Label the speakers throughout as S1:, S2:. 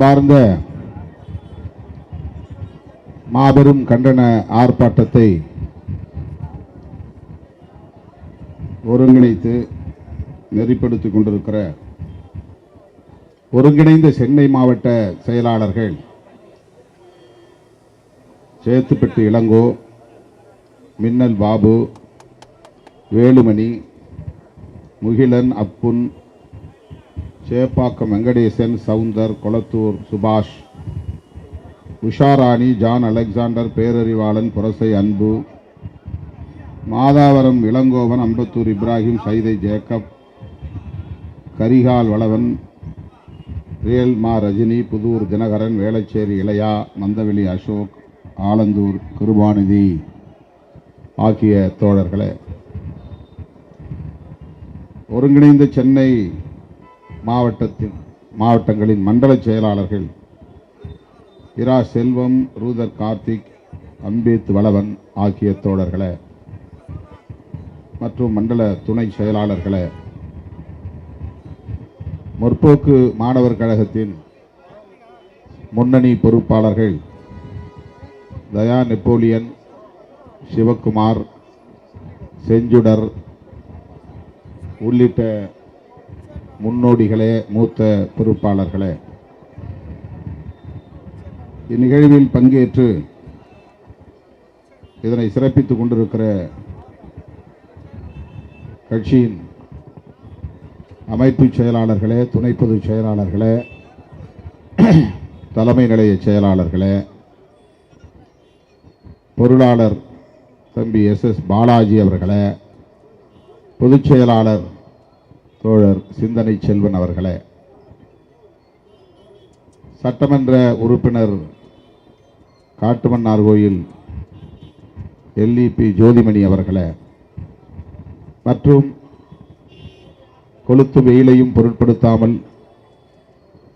S1: பார்ந்த மாபெரும் கண்டன ஆர்ப்பாட்டத்தை ஒருங்கிணைத்து நெறிப்படுத்திக் கொண்டிருக்கிற ஒருங்கிணைந்த சென்னை மாவட்ட செயலாளர்கள் சேத்துப்பட்டு இளங்கோ, மின்னல் பாபு, வேலுமணி, முகிலன், அப்புன், சேப்பாக்கம் வெங்கடேசன், சவுந்தர், கொளத்தூர் சுபாஷ், உஷாராணி, ஜான் அலெக்சாண்டர், பேரறிவாளன், புரசை அன்பு, மாதாவரம் இளங்கோவன், அம்பத்தூர் இப்ராஹிம், சைதை ஜேக்கப், கரிகால் வளவன், ரியல்மா ரஜினி, புதூர் தினகரன், வேளச்சேரி இளையா, மந்தவெளி அசோக், ஆலந்தூர் கிருபாநிதி ஆகிய தோழர்களே, ஒருங்கிணைந்த சென்னை மாவட்டங்களின் மண்டல செயலாளர்கள் இரா செல்வம், ரூதர் கார்த்திக், அம்பேத் வளவன் ஆகிய தோழர்களே மற்றும் மண்டல துணை செயலாளர்களே, முற்போக்கு மாணவர் கழகத்தின் முன்னணி பொறுப்பாளர்கள் தயா, நெப்போலியன், சிவக்குமார், செஞ்சுடர் உள்ளிட்ட முன்னோடிகளே, மூத்த பொறுப்பாளர்களே, இந்நிகழ்வில் பங்கேற்று இதனை சிறப்பித்துக் கொண்டிருக்கிற கட்சியின் அமைப்பு செயலாளர்களே, துணை பொதுச் செயலாளர்களே, தலைமை நிலைய செயலாளர்களே, பொருளாளர் தம்பி SS பாலாஜி அவர்களே, பொதுச் செயலாளர் தோழர் சிந்தனை செல்வன் அவர்களே, சட்டமன்ற உறுப்பினர் காட்டுமன்னார் கோயில் LEP ஜோதிமணி அவர்களே, மற்றும் கொளுத்து வெயிலையும் பொருட்படுத்தாமல்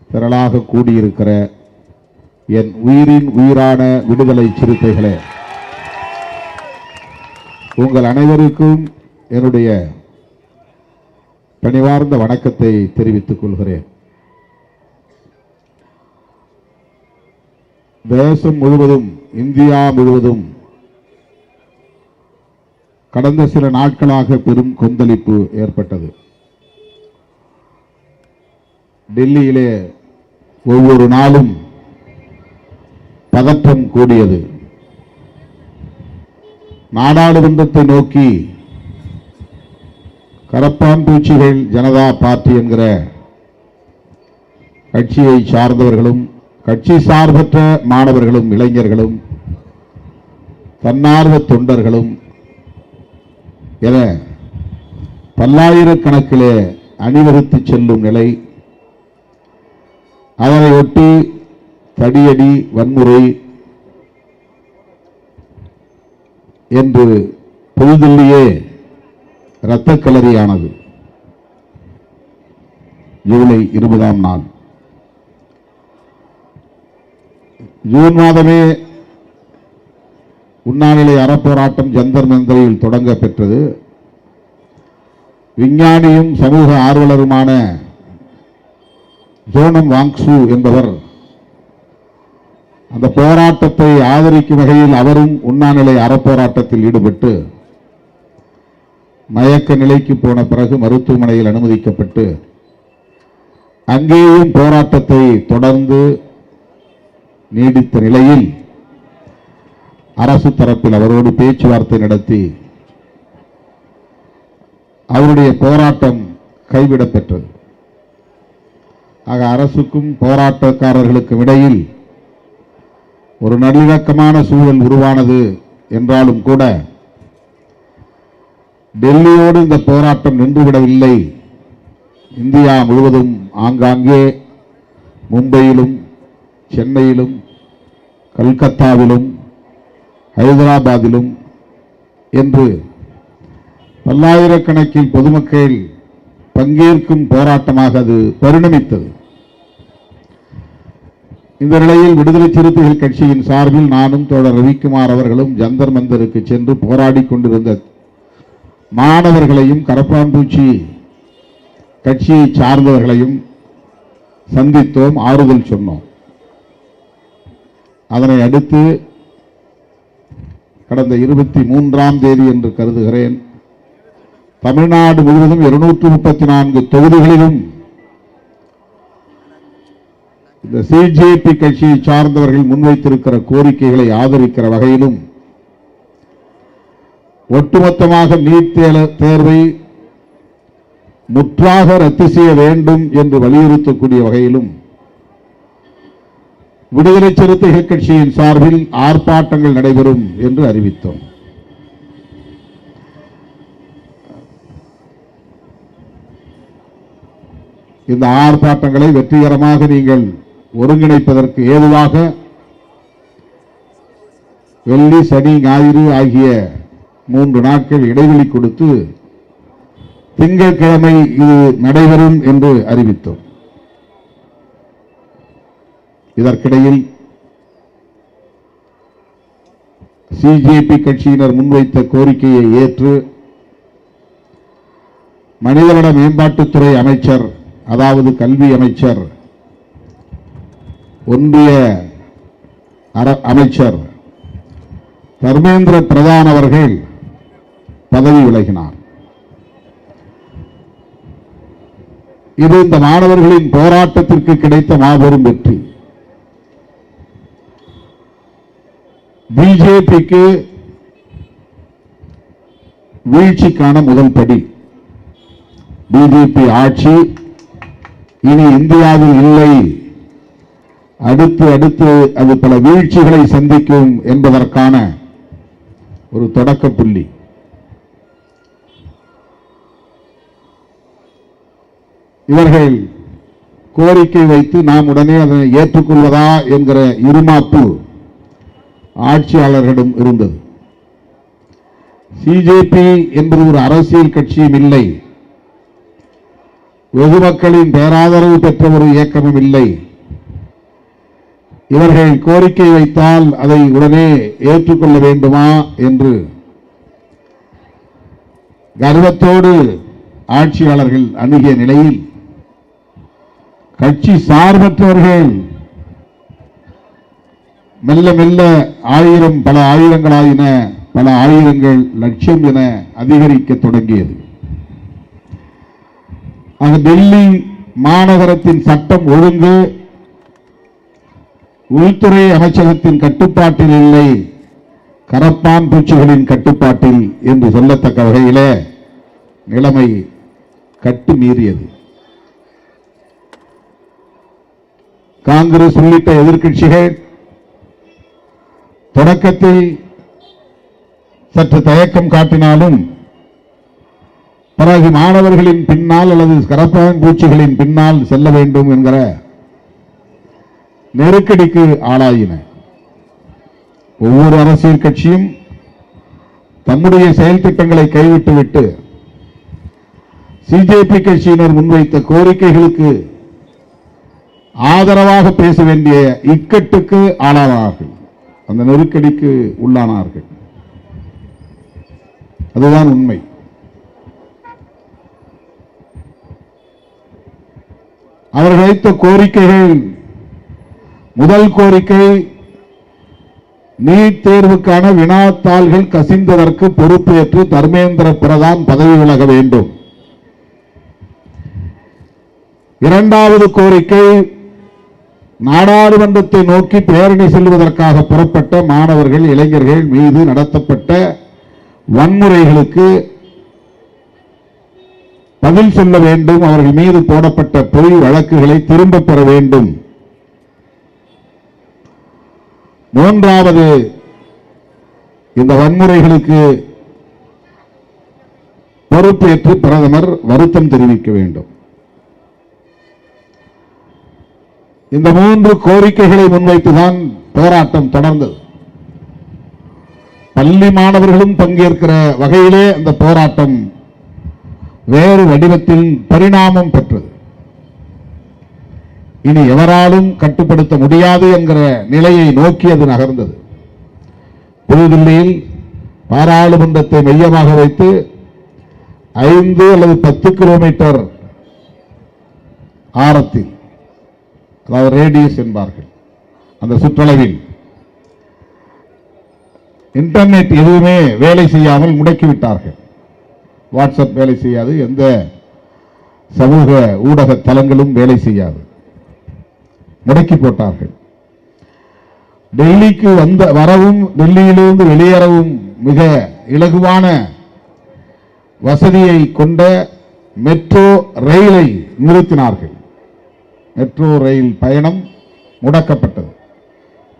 S1: திரளாக கூடியிருக்கிற என் உயிரின் உயிரான விடுதலை சிறுத்தைகளே, உங்கள் அனைவருக்கும் என்னுடைய பணிவார்ந்த வணக்கத்தை தெரிவித்துக் கொள்கிறேன். தேசம் முழுவதும், இந்தியா முழுவதும் கடந்த சில நாட்களாக பெரும் கொந்தளிப்பு ஏற்பட்டது. டெல்லியிலே ஒவ்வொரு நாளும் பதற்றம் கூடியது. நாடாளுமன்றத்தை நோக்கி கரப்பான் பூச்சிகள் ஜனதா பார்ட்டி என்கிற கட்சியை சார்ந்தவர்களும், கட்சி சார்பற்ற மாணவர்களும், இளைஞர்களும், தன்னார்வ தொண்டர்களும் என பல்லாயிரக்கணக்கிலே அணிவகுத்து செல்லும் நிலை, அதனை ஒட்டி தடியடி, வன்முறை என்று புதுதில்லியே இரத்த களரியானது. ஜூலை 20ஆம் நாள், ஜூன் மாதமே உண்ணாநிலை அறப்போராட்டம் ஜந்தர் மந்தரில் தொடங்க பெற்றது. விஞ்ஞானியும் சமூக ஆர்வலருமான ஜோனம் வாங்சு என்பவர் அந்த போராட்டத்தை ஆதரிக்கும் வகையில் அவரும் உண்ணாநிலை அறப்போராட்டத்தில் ஈடுபட்டு மயக்க நிலைக்கு போன பிறகு மருத்துவமனையில் அனுமதிக்கப்பட்டு அங்கேயும் போராட்டத்தை தொடர்ந்து நீடித்த நிலையில் அரசு தரப்பில் அவரோடு பேச்சுவார்த்தை நடத்தி அவருடைய போராட்டம் கைவிடப்பெற்றது. ஆக அரசுக்கும் போராட்டக்காரர்களுக்கும் இடையில் ஒரு நல்லிணக்கமான சூழல் உருவானது என்றாலும் கூட டெல்லியோடு இந்த போராட்டம் நின்றுவிடவில்லை. இந்தியா முழுவதும் ஆங்காங்கே மும்பையிலும், சென்னையிலும், கல்கத்தாவிலும், ஹைதராபாத்திலும் என்று பல்லாயிரக்கணக்கில் பொதுமக்கள் பங்கேற்கும் போராட்டமாக அது பரிணமித்தது. இந்த நிலையில் விடுதலை சிறுத்தைகள் கட்சியின் சார்பில் நானும் தோழர் ரவிக்குமார் அவர்களும் ஜந்தர் மந்தருக்கு சென்று போராடி கொண்டிருந்த மாணவர்களையும், கரப்பான்பூச்சி கட்சியை சார்ந்தவர்களையும் சந்தித்தோம், ஆறுதல் சொன்னோம். அதனை அடுத்து கடந்த 23ஆம் தேதி என்று கருதுகிறேன், தமிழ்நாடு முழுவதும் 234 தொகுதிகளிலும் இந்த சிஜேபி கட்சியை சார்ந்தவர்கள் முன்வைத்திருக்கிற கோரிக்கைகளை ஆதரிக்கிற வகையிலும், ஒட்டுமொத்தமாக நீட் தேர்வை முற்றாக ரத்து செய்ய வேண்டும் என்று வலியுறுத்தக்கூடிய வகையிலும் விடுதலை சிறுத்தைகள் கட்சியின் சார்பில் ஆர்ப்பாட்டங்கள் நடைபெறும் என்று அறிவித்தோம். இந்த ஆர்ப்பாட்டங்களை வெற்றிகரமாக நீங்கள் ஒருங்கிணைப்பதற்கு ஏதுவாக வெள்ளி, சனி, ஞாயிறு ஆகிய 3 நாட்கள் இடைவெளி கொடுத்து திங்கட்கிழமை இது நடைபெறும் என்று அறிவித்தோம். இதற்கிடையில் சிஜேபி கட்சியினர் முன்வைத்த கோரிக்கையை ஏற்று மனிதவள மேம்பாட்டுத்துறை அமைச்சர், அதாவது கல்வி அமைச்சர், ஒன்றிய அமைச்சர் தர்மேந்திர பிரதான் அவர்கள் பதவி விலகினார். இது இந்த மாணவர்களின் போராட்டத்திற்கு கிடைத்த மாபெரும் வெற்றி. பிஜேபிக்கு வீழ்ச்சிக்கான முதல் படி. பிஜேபி ஆட்சி இனி இந்தியாவில் இல்லை, அடுத்து அடுத்து அது பல வீழ்ச்சிகளை சந்திக்கும் என்பதற்கான ஒரு தொடக்க புள்ளி. இவர்கள் கோரிக்கை வைத்து நாம் உடனே அதனை ஏற்றுக்கொள்வதா என்கிற இருமாப்பு ஆட்சியாளர்களிடம் இருந்தது. சிஜேபி என்பது ஒரு அரசியல் கட்சியும் இல்லை, வெகு மக்களின் பேராதரவு பெற்ற ஒரு இயக்கமும் இல்லை. இவர்கள் கோரிக்கை வைத்தால் அதை உடனே ஏற்றுக்கொள்ள வேண்டுமா என்று கர்வத்தோடு ஆட்சியாளர்கள் அணுகிய நிலையில் கட்சி சார்பற்றவர்கள் மெல்ல மெல்ல ஆயிரம், பல ஆயிரங்களாயின, பல ஆயிரங்கள், லட்சம் என அதிகரிக்க தொடங்கியது. அது டெல்லி மாநகரத்தின் சட்டம் ஒழுங்கு உள்துறை அமைச்சகத்தின் கட்டுப்பாட்டில் இல்லை, கரப்பான் பூச்சிகளின் கட்டுப்பாட்டில் என்று சொல்லத்தக்க வகையிலே நிலைமை கட்டுமீறியது. காங்கிரஸ் உள்ளிட்ட எதிர்க்கட்சிகள் தொடக்கத்தில் சற்று தயக்கம் காட்டினாலும் பிறகு மாணவர்களின் பின்னால் அல்லது கரப்பான் பூச்சிகளின் பின்னால் செல்ல வேண்டும் என்கிற நெருக்கடிக்கு ஆளாயின. ஒவ்வொரு அரசியல் கட்சியும் தம்முடைய செயல் திட்டங்களை கைவிட்டுவிட்டு சிஜேபி கட்சியினர் முன்வைத்த கோரிக்கைகளுக்கு ஆதரவாக பேச வேண்டிய இக்கட்டுக்கு ஆளானார்கள், அந்த நெருக்கடிக்கு உள்ளானார்கள். அதுதான் உண்மை. அவர்கள் வைத்த கோரிக்கைகள், முதல் கோரிக்கை நீட் தேர்வுக்கான வினாத்தாள்கள் கசிந்ததற்கு பொறுப்பேற்று தர்மேந்திர பிரதான் பதவி விலக வேண்டும். இரண்டாவது கோரிக்கை, நாடாளுமன்றத்தை நோக்கி பேரணி செல்வதற்காக புறப்பட்ட மாணவர்கள், இளைஞர்கள் மீது நடத்தப்பட்ட வன்முறைகளுக்கு பதில் சொல்ல வேண்டும், அவர்கள் மீது போடப்பட்ட பொய் வழக்குகளை திரும்ப பெற வேண்டும். மூன்றாவது, இந்த வன்முறைகளுக்கு பொறுப்பேற்று பிரதமர் வருத்தம் தெரிவிக்க வேண்டும். இந்த 3 கோரிக்கைகளை முன்வைத்துதான் போராட்டம் தொடர்ந்தது. பள்ளி மாணவர்களும் பங்கேற்கிற வகையிலே அந்த போராட்டம் வேறு வடிவத்தில் பரிணாமம் பெற்றது. இனி எவராலும் கட்டுப்படுத்த முடியாது என்கிற நிலையை நோக்கி அது நகர்ந்தது. புதுதில்லியில் பாராளுமன்றத்தை மையமாக வைத்து 5 அல்லது 10 கிலோமீட்டர் ஆரத்தில் அதாவது ரேடியஸ் என்பார்கள், அந்த சுற்றளவில் இன்டர்நெட் எதுவுமே வேலை செய்யாமல் முடக்கிவிட்டார்கள். வாட்ஸ்அப் வேலை செய்யாது, எந்த சமூக ஊடக தளங்களும் வேலை செய்யாது, முடக்கி போட்டார்கள். டெல்லிக்கு வரவும் டெல்லியிலிருந்து வெளியேறவும் மிக இலகுவான வசதியை கொண்ட மெட்ரோ ரயிலை நிறுத்தினார்கள். மெட்ரோ ரயில் பயணம் முடக்கப்பட்டது.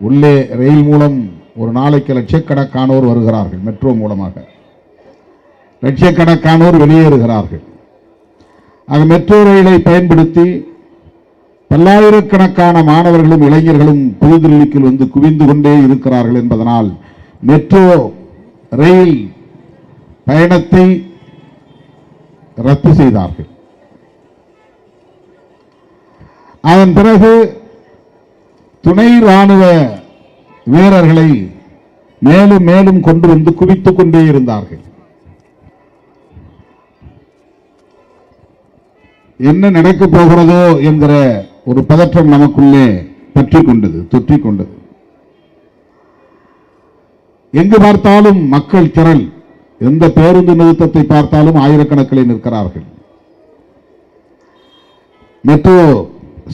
S1: உள்ளே ரயில் மூலம் ஒரு நாளைக்கு லட்சக்கணக்கானோர் வருகிறார்கள், மெட்ரோ மூலமாக லட்சக்கணக்கானோர் வெளியேறுகிறார்கள். ஆக மெட்ரோ ரயிலை பயன்படுத்தி பல்லாயிரக்கணக்கான மாணவர்களும் இளைஞர்களும் புதுதில்லிக்கு வந்து குவிந்து கொண்டே இருக்கிறார்கள் என்பதனால் மெட்ரோ ரயில் பயணத்தை ரத்து செய்தார்கள். அதன் பிறகு துணை ராணுவ வீரர்களை மேலும் மேலும் கொண்டு வந்து குவித்துக் கொண்டே இருந்தார்கள். என்ன நடக்கப் போகிறதோ என்கிற ஒரு பதற்றம் நமக்குள்ளே தொற்றிக் கொண்டது. எங்கு பார்த்தாலும் மக்கள் திரள், எந்த பேருந்து நிறுத்தத்தை பார்த்தாலும் ஆயிரக்கணக்கில் நிற்கிறார்கள். மெட்ரோ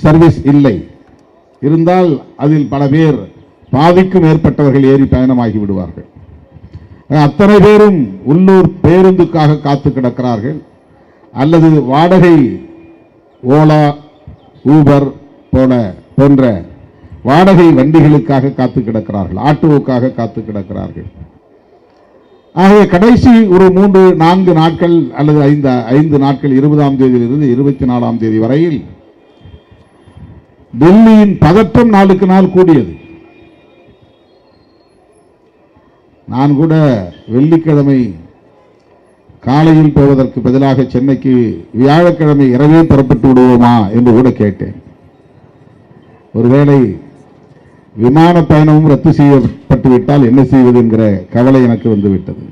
S1: சர்வீஸ் இல்லை, இருந்தால் அதில் பல பேர், பாதிக்கும் மேற்பட்டவர்கள் ஏறி பயணமாகி விடுவார்கள். அத்தனை பேரும் உள்ளூர் பேருந்துக்காக காத்து கிடக்கிறார்கள், அல்லது வாடகை ஓலா ஊபர் போன்ற வாடகை வண்டிகளுக்காக காத்து கிடக்கிறார்கள், ஆட்டோவுக்காக காத்து கிடக்கிறார்கள். ஆகவே கடைசி ஒரு 3-4 நாட்கள் அல்லது 5 நாட்கள் 20ஆம் தேதியிலிருந்து 24ஆம் தேதி வரையில் டெல்லியின் பதற்றம் நாளுக்கு நாள் கூடியது. நான் கூட வெள்ளிக்கிழமை காலையில் போவதற்கு பதிலாக சென்னைக்கு வியாழக்கிழமை இரவே புறப்பட்டு விடுவோமா என்று கூட கேட்டேன். ஒருவேளை விமான பயணமும் ரத்து செய்யப்பட்டு விட்டால் என்ன செய்வது என்கிற கவலை எனக்கு வந்துவிட்டது.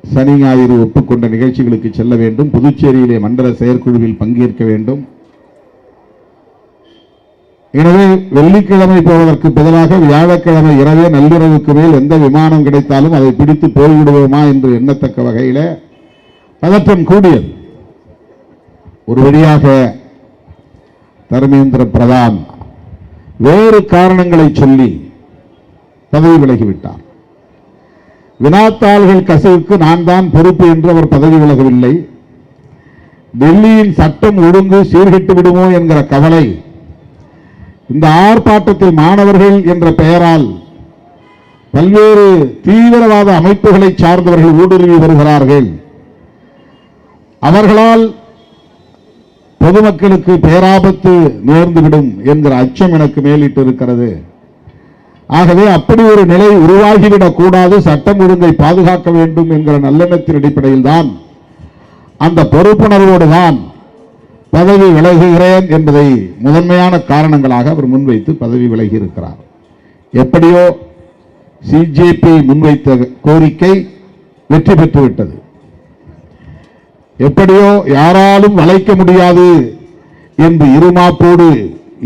S1: சனி ஞாயிறு ஒப்புக்கொண்ட நிகழ்ச்சிகளுக்கு செல்ல வேண்டும், புதுச்சேரியிலே மண்டல செயற்குழுவில் பங்கேற்க வேண்டும். எனவே வெள்ளிக்கிழமை போவதற்கு பதிலாக வியாழக்கிழமை இரவே நள்ளிரவுக்கு மேல் எந்த விமானம் கிடைத்தாலும் அதை பிடித்து போய்விடுவோமா என்று எண்ணத்தக்க வகையில் பதற்றம் கூடியது. ஒரு வழியாக தர்மேந்திர பிரதான் வேறு காரணங்களை சொல்லி பதவி விலகிவிட்டார். வினாத்தாள்கள் கசிவுக்கு நான் தான் பொறுப்பு என்று அவர் பதவி விலகவில்லை. டெல்லியின் சட்டம் ஒழுங்கு சீர்கெட்டு விடுமோ என்கிற கவலை, இந்த ஆர்ப்பாட்டத்தில் மாணவர்கள் என்ற பெயரால் பல்வேறு தீவிரவாத அமைப்புகளை சார்ந்தவர்கள் ஊடுருவி வருகிறார்கள், அவர்களால் பொதுமக்களுக்கு பேராபத்து நேர்ந்துவிடும் என்கிற அச்சம் எனக்கு மேலிட்டு இருக்கிறது. ஆகவே அப்படி ஒரு நிலை உருவாகிவிடக் கூடாது, சட்டம் ஒழுங்கை பாதுகாக்க வேண்டும் என்கிற நல்லெண்ணத்தின் அடிப்படையில் தான், அந்த பொறுப்புணர்வோடு தான் பதவி விலகுகிறேன் என்பதை முதன்மையான காரணங்களாக அவர் முன்வைத்து பதவி விலகி இருக்கிறார். எப்படியோ சிஜேபி முன்வைத்த கோரிக்கை வெற்றி பெற்றுவிட்டது. எப்படியோ யாராலும் வளைக்க முடியாது என்று இருமாப்போடு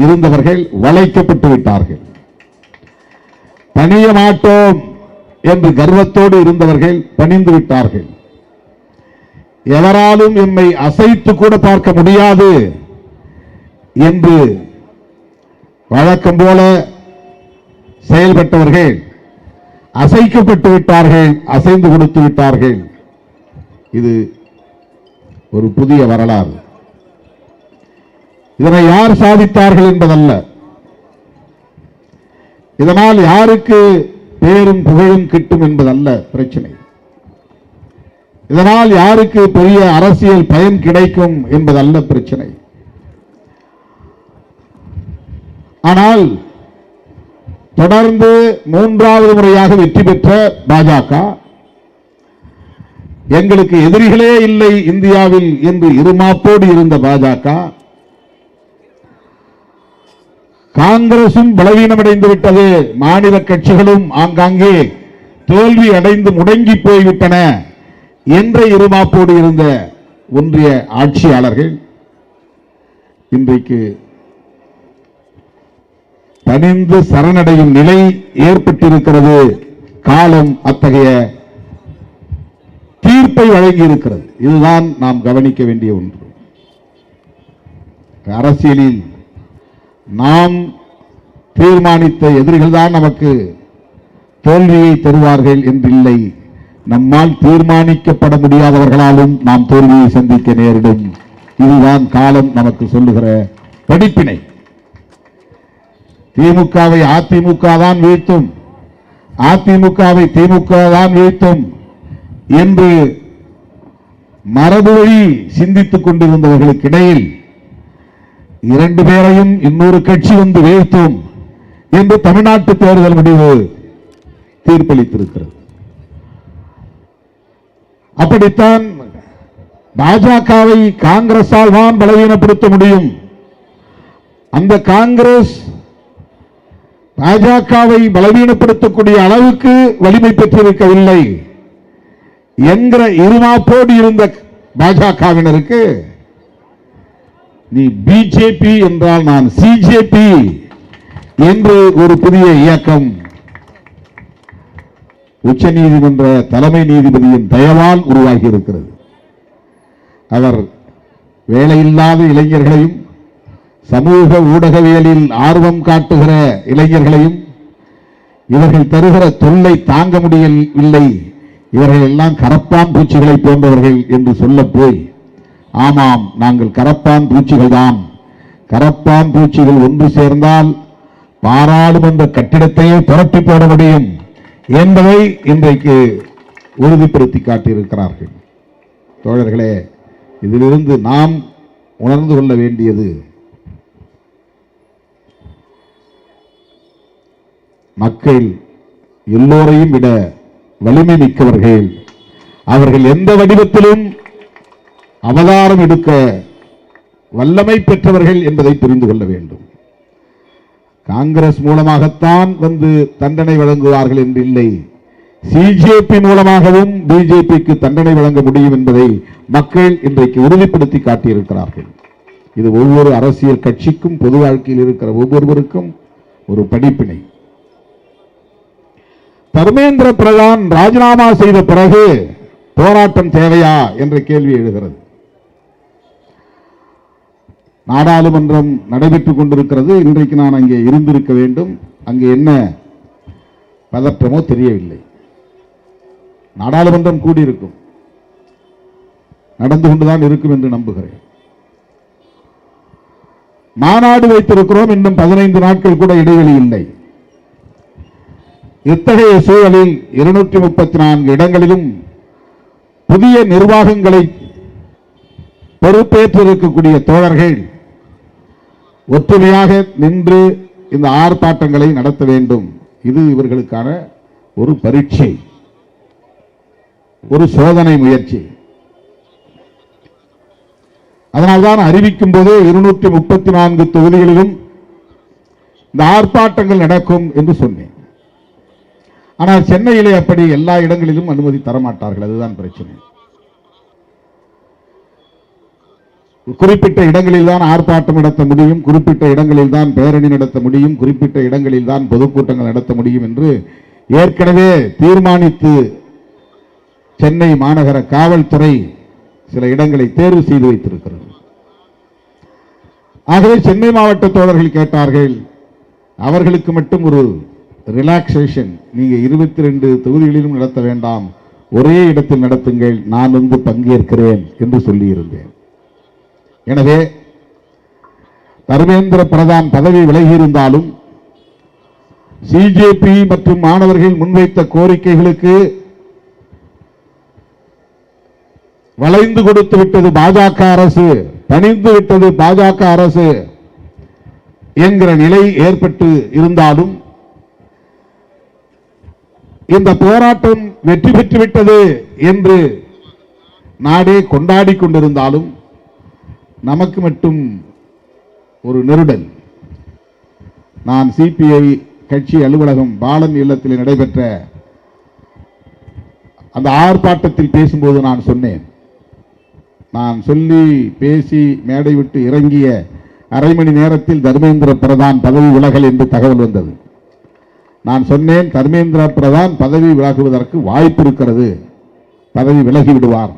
S1: இருந்தவர்கள் வளைக்கப்பட்டு விட்டார்கள். பணிய மாட்டோம் என்று கர்வத்தோடு இருந்தவர்கள் பணிந்து விட்டார்கள். எவராலும் எம்மை அசைத்து கூட பார்க்க முடியாது என்று வழக்கம் போல செயல்பட்டவர்கள் அசைக்கப்பட்டு விட்டார்கள், அசைந்து கொடுத்து விட்டார்கள். இது ஒரு புதிய வரலாறு. இதனை யார் சாதித்தார்கள் என்பதல்ல, இதனால் யாருக்கு பேரும் புகழும் கிட்டும் என்பதல்ல பிரச்சனை, இதனால் யாருக்கு பெரிய அரசியல் பயன் கிடைக்கும் என்பதல்ல பிரச்சனை. ஆனால் தொடர்ந்து 3வது முறையாக வெற்றி பெற்ற பாஜக, எங்களுக்கு எதிரிகளே இல்லை இந்தியாவில் என்று இருமாப்போடு இருந்த பாஜக, காங்கிரசும் பலவீனமடைந்து விட்டது, மாநில கட்சிகளும் ஆங்காங்கே தோல்வி அடைந்து முடங்கி போய்விட்டன என்ற இருமாப்போடு இருந்த ஒன்றிய ஆட்சியாளர்கள் இன்றைக்கு பணிந்து சரணடையும் நிலை ஏற்பட்டிருக்கிறது. காலம் அத்தகைய தீர்ப்பை வழங்கி இருக்கிறது. இதுதான் நாம் கவனிக்க வேண்டிய ஒன்று. அரசியலில் நாம் தீர்மானித்த எதிரிகள் தான் நமக்கு தோல்வியை தருவார்கள் என்றில்லை. நம்மால் தீர்மானிக்கப்பட முடியாதவர்களாலும் நாம் தோல்வியை சந்திக்க நேரிடும். இதுதான் காலம் நமக்கு சொல்லுகிற படிப்பினை. திமுகவை அதிமுக தான் வீழ்த்தும், அதிமுகவை திமுக தான் வீழ்த்தும் என்று மரபு வழி சிந்தித்துக் கொண்டிருந்தவர்களுக்கு இடையில் இரண்டு பேரையும் இன்னொரு கட்சி வந்து வீழ்த்தும் என்று தமிழ்நாட்டு தேர்தல் முடிவு தீர்ப்பளித்திருக்கிறது. அப்படித்தான் பாஜகவை காங்கிரஸால் தான் பலவீனப்படுத்த முடியும். அந்த காங்கிரஸ் பாஜகவை பலவீனப்படுத்தக்கூடிய அளவுக்கு வலிமை பெற்றிருக்கவில்லை என்கிற இருமாப்போடு இருந்த பாஜகவினருக்கு நீ பிஜேபி என்றால் நான் சிஜேபி என்று ஒரு புதிய இயக்கம் உச்ச நீதிமன்ற தலைமை நீதிபதியின் தயவால் உருவாகி இருக்கிறது. அவர் வேலையில்லாத இளைஞர்களையும் சமூக ஊடகவியலில் ஆர்வம் காட்டுகிற இளைஞர்களையும் இவர்கள் தருகிற தொல்லை தாங்க முடியவில்லை, இவர்கள் எல்லாம் கரப்பான் பூச்சிகளை போன்றவர்கள் என்று சொல்ல போய், ஆமாம் நாங்கள் கரப்பான் பூச்சிகள் தான், கரப்பான் பூச்சிகள் ஒன்று சேர்ந்தால் பாராளுமன்ற கட்டிடத்தையே புரட்டி போட முடியும் என்பதை இன்றைக்கு உறுதிப்படுத்தி காட்டியிருக்கிறார்கள். தோழர்களே, இதிலிருந்து நாம் உணர்ந்து கொள்ள வேண்டியது, மக்கள் எல்லோரையும் விட வலிமை மிக்கவர்கள். அவர்கள் எந்த வடிவத்திலும் அவதாரம் எடுக்க வல்லமை பெற்றவர்கள் என்பதை புரிந்து கொள்ள வேண்டும். காங்கிரஸ் மூலமாகத்தான் வந்து தண்டனை வழங்குவார்கள் என்று இல்லை, சிஜேபி மூலமாகவும் பிஜேபிக்கு தண்டனை வழங்க முடியும் என்பதை மக்கள் இன்றைக்கு உறுதிப்படுத்தி காட்டியிருக்கிறார்கள். இது ஒவ்வொரு அரசியல் கட்சிக்கும் பொது வாழ்க்கையில் இருக்கிற ஒவ்வொருவருக்கும் ஒரு படிப்பினை. தர்மேந்திர பிரதான் ராஜினாமா செய்த பிறகு போராட்டம் தேவையா என்ற கேள்வி எழுகிறது. நாடாளுமன்றம் நடைபெற்றுக் கொண்டிருக்கிறது. இன்றைக்கு நான் அங்கே இருந்திருக்க வேண்டும். அங்கே என்ன பதற்றமோ தெரியவில்லை. நாடாளுமன்றம் கூடியிருக்கும், நடந்து கொண்டுதான் இருக்கும் என்று நம்புகிறேன். மாநாடு வைத்திருக்கிறோம், இன்னும் 15 நாட்கள் கூட இடைவெளி இல்லை. இத்தகைய சூழலில் 234 இடங்களிலும் புதிய நிர்வாகங்களை பொறுப்பேற்றிருக்கக்கூடிய தோழர்கள் ஒற்றுமையாக நின்று இந்த ஆர்ப்பாட்டங்களை நடத்த வேண்டும். இது இவர்களுக்கான ஒரு பரீட்சை, ஒரு சோதனை முயற்சி. அதனால்தான் அறிவிக்கும் போது 234 தொகுதிகளிலும் இந்த ஆர்ப்பாட்டங்கள் நடக்கும் என்று சொன்னேன். ஆனால் சென்னையிலே அப்படி எல்லா இடங்களிலும் அனுமதி தரமாட்டார்கள். அதுதான் பிரச்சனை. குறிப்பிட்ட இடங்களில் தான் ஆர்ப்பாட்டம் நடத்த முடியும், குறிப்பிட்ட இடங்களில் தான் பேரணி நடத்த முடியும், குறிப்பிட்ட இடங்களில் தான் பொதுக்கூட்டங்கள் நடத்த முடியும் என்று ஏற்கனவே தீர்மானித்து சென்னை மாநகர காவல்துறை சில இடங்களை தேர்வு செய்து வைத்திருக்கிறது. ஆகவே சென்னை மாவட்ட தோழர்கள் கேட்டார்கள், அவர்களுக்கு மட்டும் ஒரு ரிலாக்ஸேஷன், நீங்க 22 தொகுதிகளிலும் நடத்த வேண்டாம், ஒரே இடத்தில் நடத்துங்கள், நான் வந்து பங்கேற்கிறேன் என்று சொல்லியிருந்தேன். எனவே தர்மேந்திர பிரதான் பதவி விலகியிருந்தாலும் சிஜேபி மற்றும் மாணவர்கள் முன்வைத்த கோரிக்கைகளுக்கு வளைந்து கொடுத்து விட்டது பாஜக அரசு, பணிந்து விட்டது பாஜக அரசு என்கிற நிலை ஏற்பட்டு இருந்தாலும், இந்த போராட்டம் வெற்றி பெற்றுவிட்டது என்று நாடே கொண்டாடி கொண்டிருந்தாலும் நமக்கு மட்டும் ஒரு நெருடல். நான் சிபிஐ கட்சி அலுவலகம் பாலன் இல்லத்தில் நடைபெற்ற அந்த ஆர்ப்பாட்டத்தில் பேசும்போது நான் சொன்னேன், நான் சொல்லி பேசி மேடை விட்டு இறங்கிய அரை மணி நேரத்தில் தர்மேந்திர பிரதான் பதவி விலகல் என்று தகவல் வந்தது. நான் சொன்னேன், தர்மேந்திர பிரதான் பதவி விலகுவதற்கு வாய்ப்பு இருக்கிறது, பதவி விலகி விடுவார்.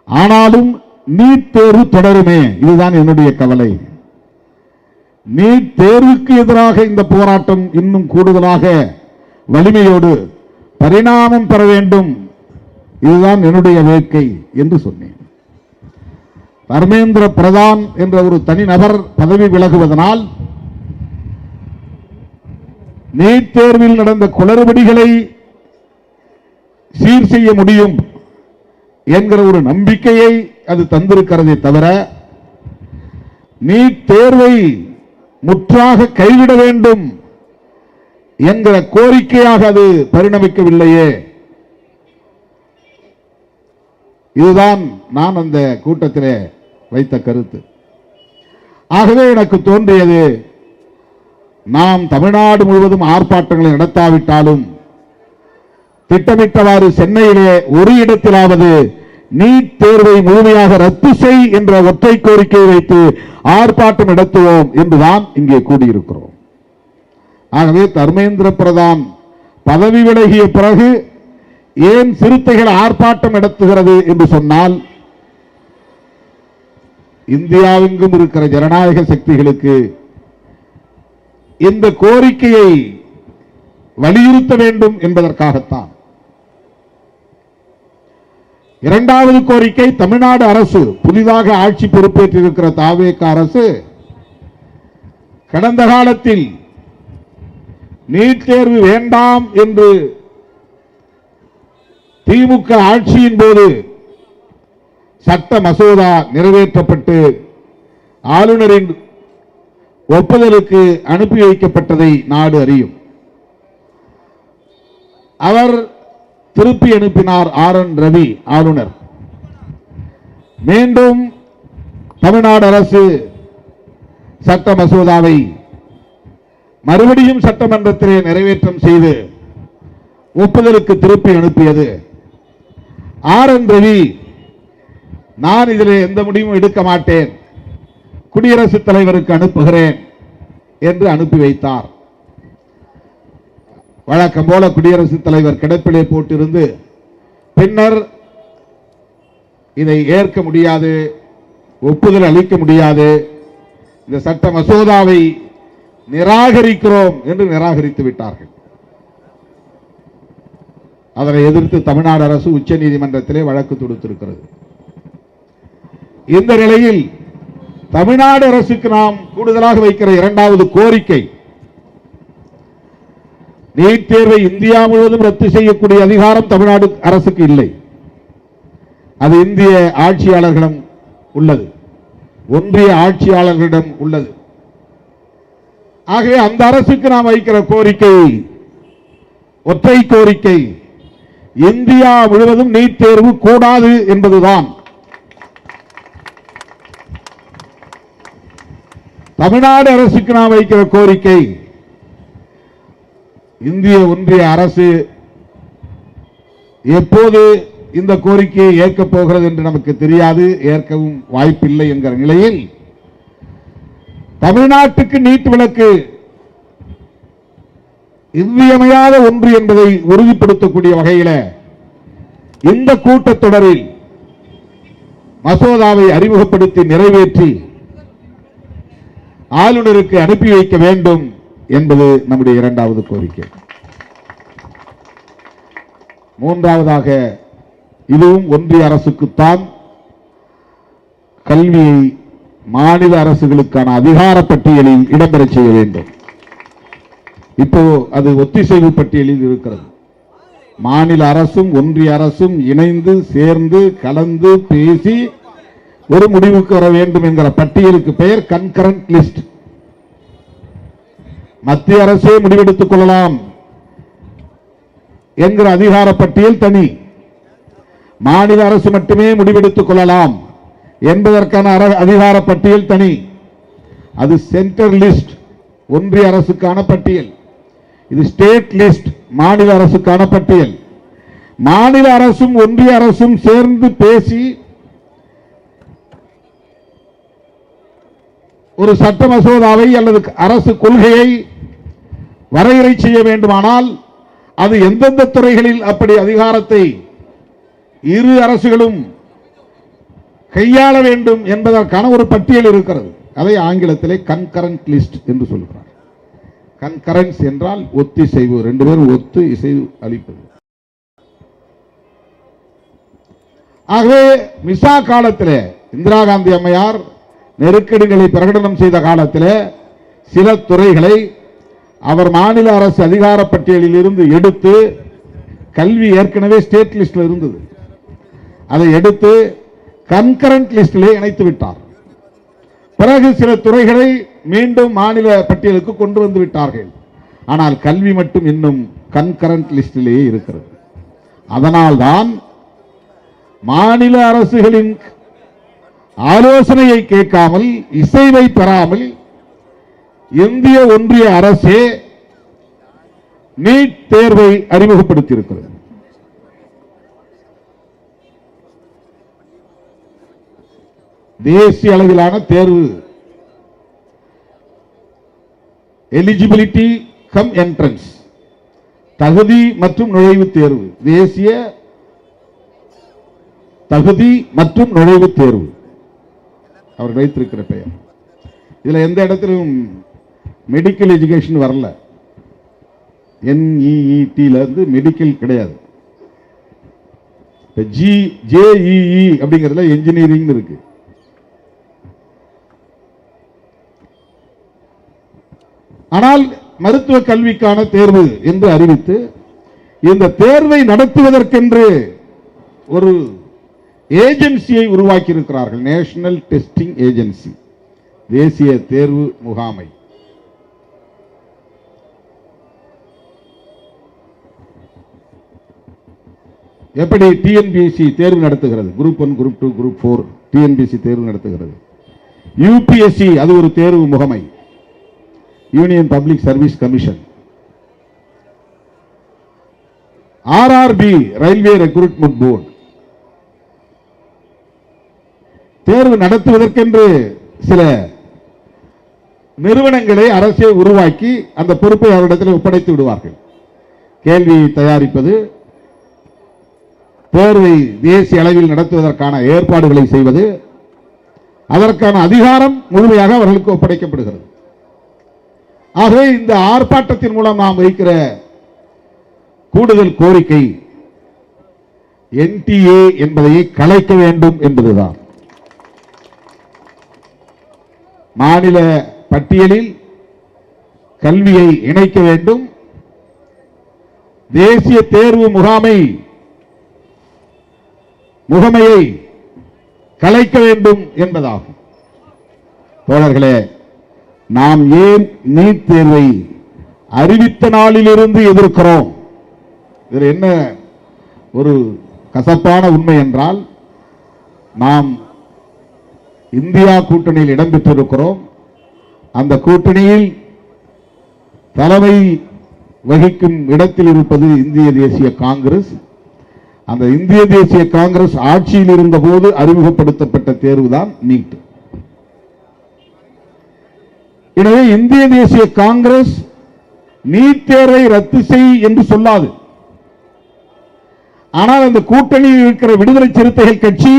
S1: ஆனாலும் நீட் தேர்வு தொடருமே, இதுதான் என்னுடைய கவலை. நீட் தேர்வுக்கு எதிராக இந்த போராட்டம் இன்னும் கூடுதலாக வலிமையோடு பரிணாமம் பெற வேண்டும், இதுதான் என்னுடைய வேட்கை என்று சொன்னேன். தர்மேந்திர பிரதான் என்ற ஒரு தனிநபர் பதவி விலகுவதனால் நீட் தேர்வில் நடந்த குளறுபடிகளை சீர் செய்ய முடியும் என்கிற ஒரு நம்பிக்கையை அது தந்திருக்கிறதே தவிர நீட் தேர்வை முற்றாக கைவிட வேண்டும் என்கிற கோரிக்கையாக அது பரிணமிக்கவில்லையே. இதுதான் நான் அந்த கூட்டத்திலே வைத்த கருத்து. ஆகவே எனக்கு தோன்றியது, நாம் தமிழ்நாடு முழுவதும் ஆர்ப்பாட்டங்களை நடத்தாவிட்டாலும் திட்டமிட்டவாறு சென்னையிலே ஒரு இடத்திலாவது நீட் தேர்வை முழுமையாக ரத்து செய் என்ற ஒற்றை கோரிக்கையை வைத்து ஆர்ப்பாட்டம் நடத்துவோம் என்றுதான் இங்கே கூடியிருக்கிறோம். ஆகவே தர்மேந்திர பிரதான் பதவி விலகிய பிறகு ஏன் சிறுத்தைகள் ஆர்ப்பாட்டம் நடத்துகிறது என்று சொன்னால், இந்தியாவெங்கும் இருக்கிற ஜனநாயக சக்திகளுக்கு இந்த கோரிக்கையை வலியுறுத்த வேண்டும் என்பதற்காகத்தான். இரண்டாவது கோரிக்கை, தமிழ்நாடு அரசு, புதிதாக ஆட்சி பொறுப்பேற்றிருக்கிற தாவேக அரசு கடந்த காலத்தில் நீட் தேர்வு வேண்டாம் என்று திமுக ஆட்சியின் போது சட்ட மசோதா நிறைவேற்றப்பட்டு ஆளுநரின் ஒப்புதலுக்கு அனுப்பி வைக்கப்பட்டதை நாடு அறியும். அவர் திருப்பி அனுப்பினார் RN ரவி ஆளுநர். மீண்டும் தமிழ்நாடு அரசு சட்ட மசோதாவை மறுபடியும் சட்டமன்றத்திலே நிறைவேற்றம் செய்து ஒப்புதலுக்கு திருப்பி அனுப்பியது. RN ரவி, நான் இதில் எந்த முடிவும் எடுக்க மாட்டேன், குடியரசுத் தலைவருக்கு அனுப்புகிறேன் என்று அனுப்பி வைத்தார். வழக்கம் போல குடியரசுத் தலைவர் கிடப்பிலே போட்டிருந்து பின்னர் இதை ஏற்க முடியாது, ஒப்புதல் அளிக்க முடியாது, இந்த சட்ட மசோதாவை நிராகரிக்கிறோம் என்று நிராகரித்து விட்டார்கள். அதனை எதிர்த்து தமிழ்நாடு அரசு உச்ச நீதிமன்றத்திலே வழக்கு தொடுத்திருக்கிறது. இந்த நிலையில் தமிழ்நாடு அரசுக்கு நாம் கூடுதலாக வைக்கிற இரண்டாவது கோரிக்கை, நீட் தேர்வை இந்தியா முழுவதும் ரத்து செய்யக்கூடிய அதிகாரம் தமிழ்நாடு அரசுக்கு இல்லை. அது இந்திய ஆட்சியாளர்களிடம் உள்ளது, ஒன்றிய ஆட்சியாளர்களிடம் உள்ளது. ஆகவே அந்த அரசுக்கு நாம் வைக்கிற கோரிக்கை ஒற்றை கோரிக்கை, இந்தியா முழுவதும் நீட் தேர்வு கூடாது என்பதுதான். தமிழ்நாடு அரசுக்கு நாம் வைக்கிற கோரிக்கை, இந்திய ஒன்றிய அரசு எப்போது இந்த கோரிக்கையை ஏற்கப் போகிறது என்று நமக்கு தெரியாது, ஏற்கவும் வாய்ப்பில்லை என்கிற நிலையில் தமிழ்நாட்டுக்கு நீட் விலக்கு இன்றியமையாத ஒன்று என்பதை உறுதிப்படுத்தக்கூடிய வகையில் இந்த கூட்டத்தொடரில் மசோதாவை அறிமுகப்படுத்தி நிறைவேற்றி ஆளுநருக்கு அனுப்பி வைக்க வேண்டும் என்பது நம்முடைய இரண்டாவது கோரிக்கை. மூன்றாவதாக, இதுவும் ஒன்றிய அரசுக்குத்தான், கல்வியை மாநில அரசுகளுக்கான அதிகார பட்டியலில் இடம்பெறச் செய்ய வேண்டும். இப்போ அது ஒத்திசைவு பட்டியலில் இருக்கிறது. மாநில அரசும் ஒன்றிய அரசும் இணைந்து சேர்ந்து கலந்து பேசி ஒரு முடிவுக்கு வர வேண்டும் என்கிற பட்டியலுக்கு பெயர் கன்கரண்ட் லிஸ்ட். மத்திய அரசே முடிவெடுத்துக் கொள்ளலாம் என்கிற அதிகார பட்டியல் தனி, மாநில அரசு மட்டுமே முடிவெடுத்துக் கொள்ளலாம் என்பதற்கான அதிகார பட்டியல் தனி. அது சென்டர் லிஸ்ட், ஒன்றிய அரசுக்கான பட்டியல். இது ஸ்டேட் லிஸ்ட், மாநில அரசுக்கான பட்டியல். மாநில அரசும் ஒன்றிய அரசும் சேர்ந்து பேசி ஒரு சட்ட மசோதாவை அல்லது அரசு கொள்கையை வரையறை செய்ய வேண்டுமானால் அது எந்தெந்த துறைகளில் அப்படி அதிகாரத்தை இரு அரசுகளும் கையாள வேண்டும் என்பதற்கான ஒரு பட்டியல் இருக்கிறது. அதை ஆங்கிலத்திலே கன்கரண்ட் லிஸ்ட் என்று சொல்கிறார். கன்கரன்ஸ் என்றால் ஒத்திசைவு, ரெண்டு பேரும் ஒத்து இசைவு அளிப்பது. ஆகவே மிசா காலத்திலே இந்திரா காந்தி அம்மையார் நெருக்கடிகளை பிரகடனம் செய்த காலத்திலே சில துறைகளை அவர் மாநில அரசு அதிகார பட்டியலில் இருந்து எடுத்து, கல்வி ஏற்கனவே ஸ்டேட் லிஸ்டில் இருந்தது, அதை எடுத்து கன்கரண்ட் லிஸ்டிலே இணைத்து விட்டார். பிறகு சில துறைகளை மீண்டும் மாநில பட்டியலுக்கு கொண்டு வந்து விட்டார்கள். ஆனால் கல்வி மட்டும் இன்னும் கன்கரண்ட் லிஸ்டிலேயே இருக்கிறது. அதனால்தான் மாநில அரசுகளின் ஆலோசனையை கேட்காமல், இசைவை பெறாமல் இந்திய ஒன்றிய அரசே நீட் தேர்வை அறிமுகப்படுத்தி இருக்கிறது. தேசிய அளவிலான தேர்வு, எலிஜிபிலிட்டி கம் என்ட்ரன்ஸ், தகுதி மற்றும் நுழைவுத் தேர்வு, தேசிய தகுதி மற்றும் நுழைவுத் தேர்வு அவர் வைத்திருக்கிற பெயர். இதுல எந்த இடத்திலும் மெடிக்கல் எஜுகேஷன் வரல. NEET இருந்து மெடிக்கல் கிடையாது. JEE அப்படிங்கிறதுல என்ஜினியரிங் இருக்கு. ஆனால் மருத்துவ கல்விக்கான தேர்வு என்று அறிவித்து இந்த தேர்வை நடத்துவதற்கென்று ஒரு ஏஜென்சியை உருவாக்கி இருக்கிறார்கள். நேஷனல் டெஸ்டிங் ஏஜென்சி, தேசிய தேர்வு முகாமை. எப்படி TNPSC தேர்வு நடத்துகிறது, குரூப் 1, குரூப் 2, குரூப் 4 TNPSC தேர்வு நடத்துகிறது. UPSC அது ஒரு தேர்வு முகமை, union public service commission. RRB railway recruitment board தேர்வு நடத்துவதற்கென்று சில நிறுவனங்களை அரசே உருவாக்கி அந்த பொறுப்பை அவரிடத்தில் ஒப்படைத்து விடுவார்கள். கேள்வி தயாரிப்பது, தேர்வை தேசிய அளவில் நடத்துவதற்கான ஏற்பாடுகளை செய்வது, அதற்கான அதிகாரம் முழுமையாக அவர்களுக்கு ஒப்படைக்கப்படுகிறது. ஆகவே இந்த ஆர்ப்பாட்டத்தின் மூலம் நாம் வைக்கிற கூடுதல் கோரிக்கை NTA என்பதை கலைக்க வேண்டும் என்பதுதான். மாநில பட்டியலில் கல்வியை இணைக்க வேண்டும், தேசிய தேர்வு முகமையை கலைக்க வேண்டும் என்பதாகும். தோழர்களே, நாம் ஏன் நீட் தேர்வை அறிவித்த நாளிலிருந்து எதிர்க்கிறோம்? இதில் என்ன ஒரு கசப்பான உண்மை என்றால், நாம் இந்தியா கூட்டணியில் இடம்பெற்றிருக்கிறோம். அந்த கூட்டணியில் தலைமை வகிக்கும் இடத்தில் இருப்பது இந்திய தேசிய காங்கிரஸ். அந்த இந்திய தேசிய காங்கிரஸ் ஆட்சியில் இருந்த போது அறிமுகப்படுத்தப்பட்ட தேர்வுதான் நீட். எனவே இந்திய தேசிய காங்கிரஸ் நீட் தேர்வை ரத்து செய் என்று சொல்லாது. ஆனால் அந்த கூட்டணியில் இருக்கிற விடுதலை சிறுத்தைகள் கட்சி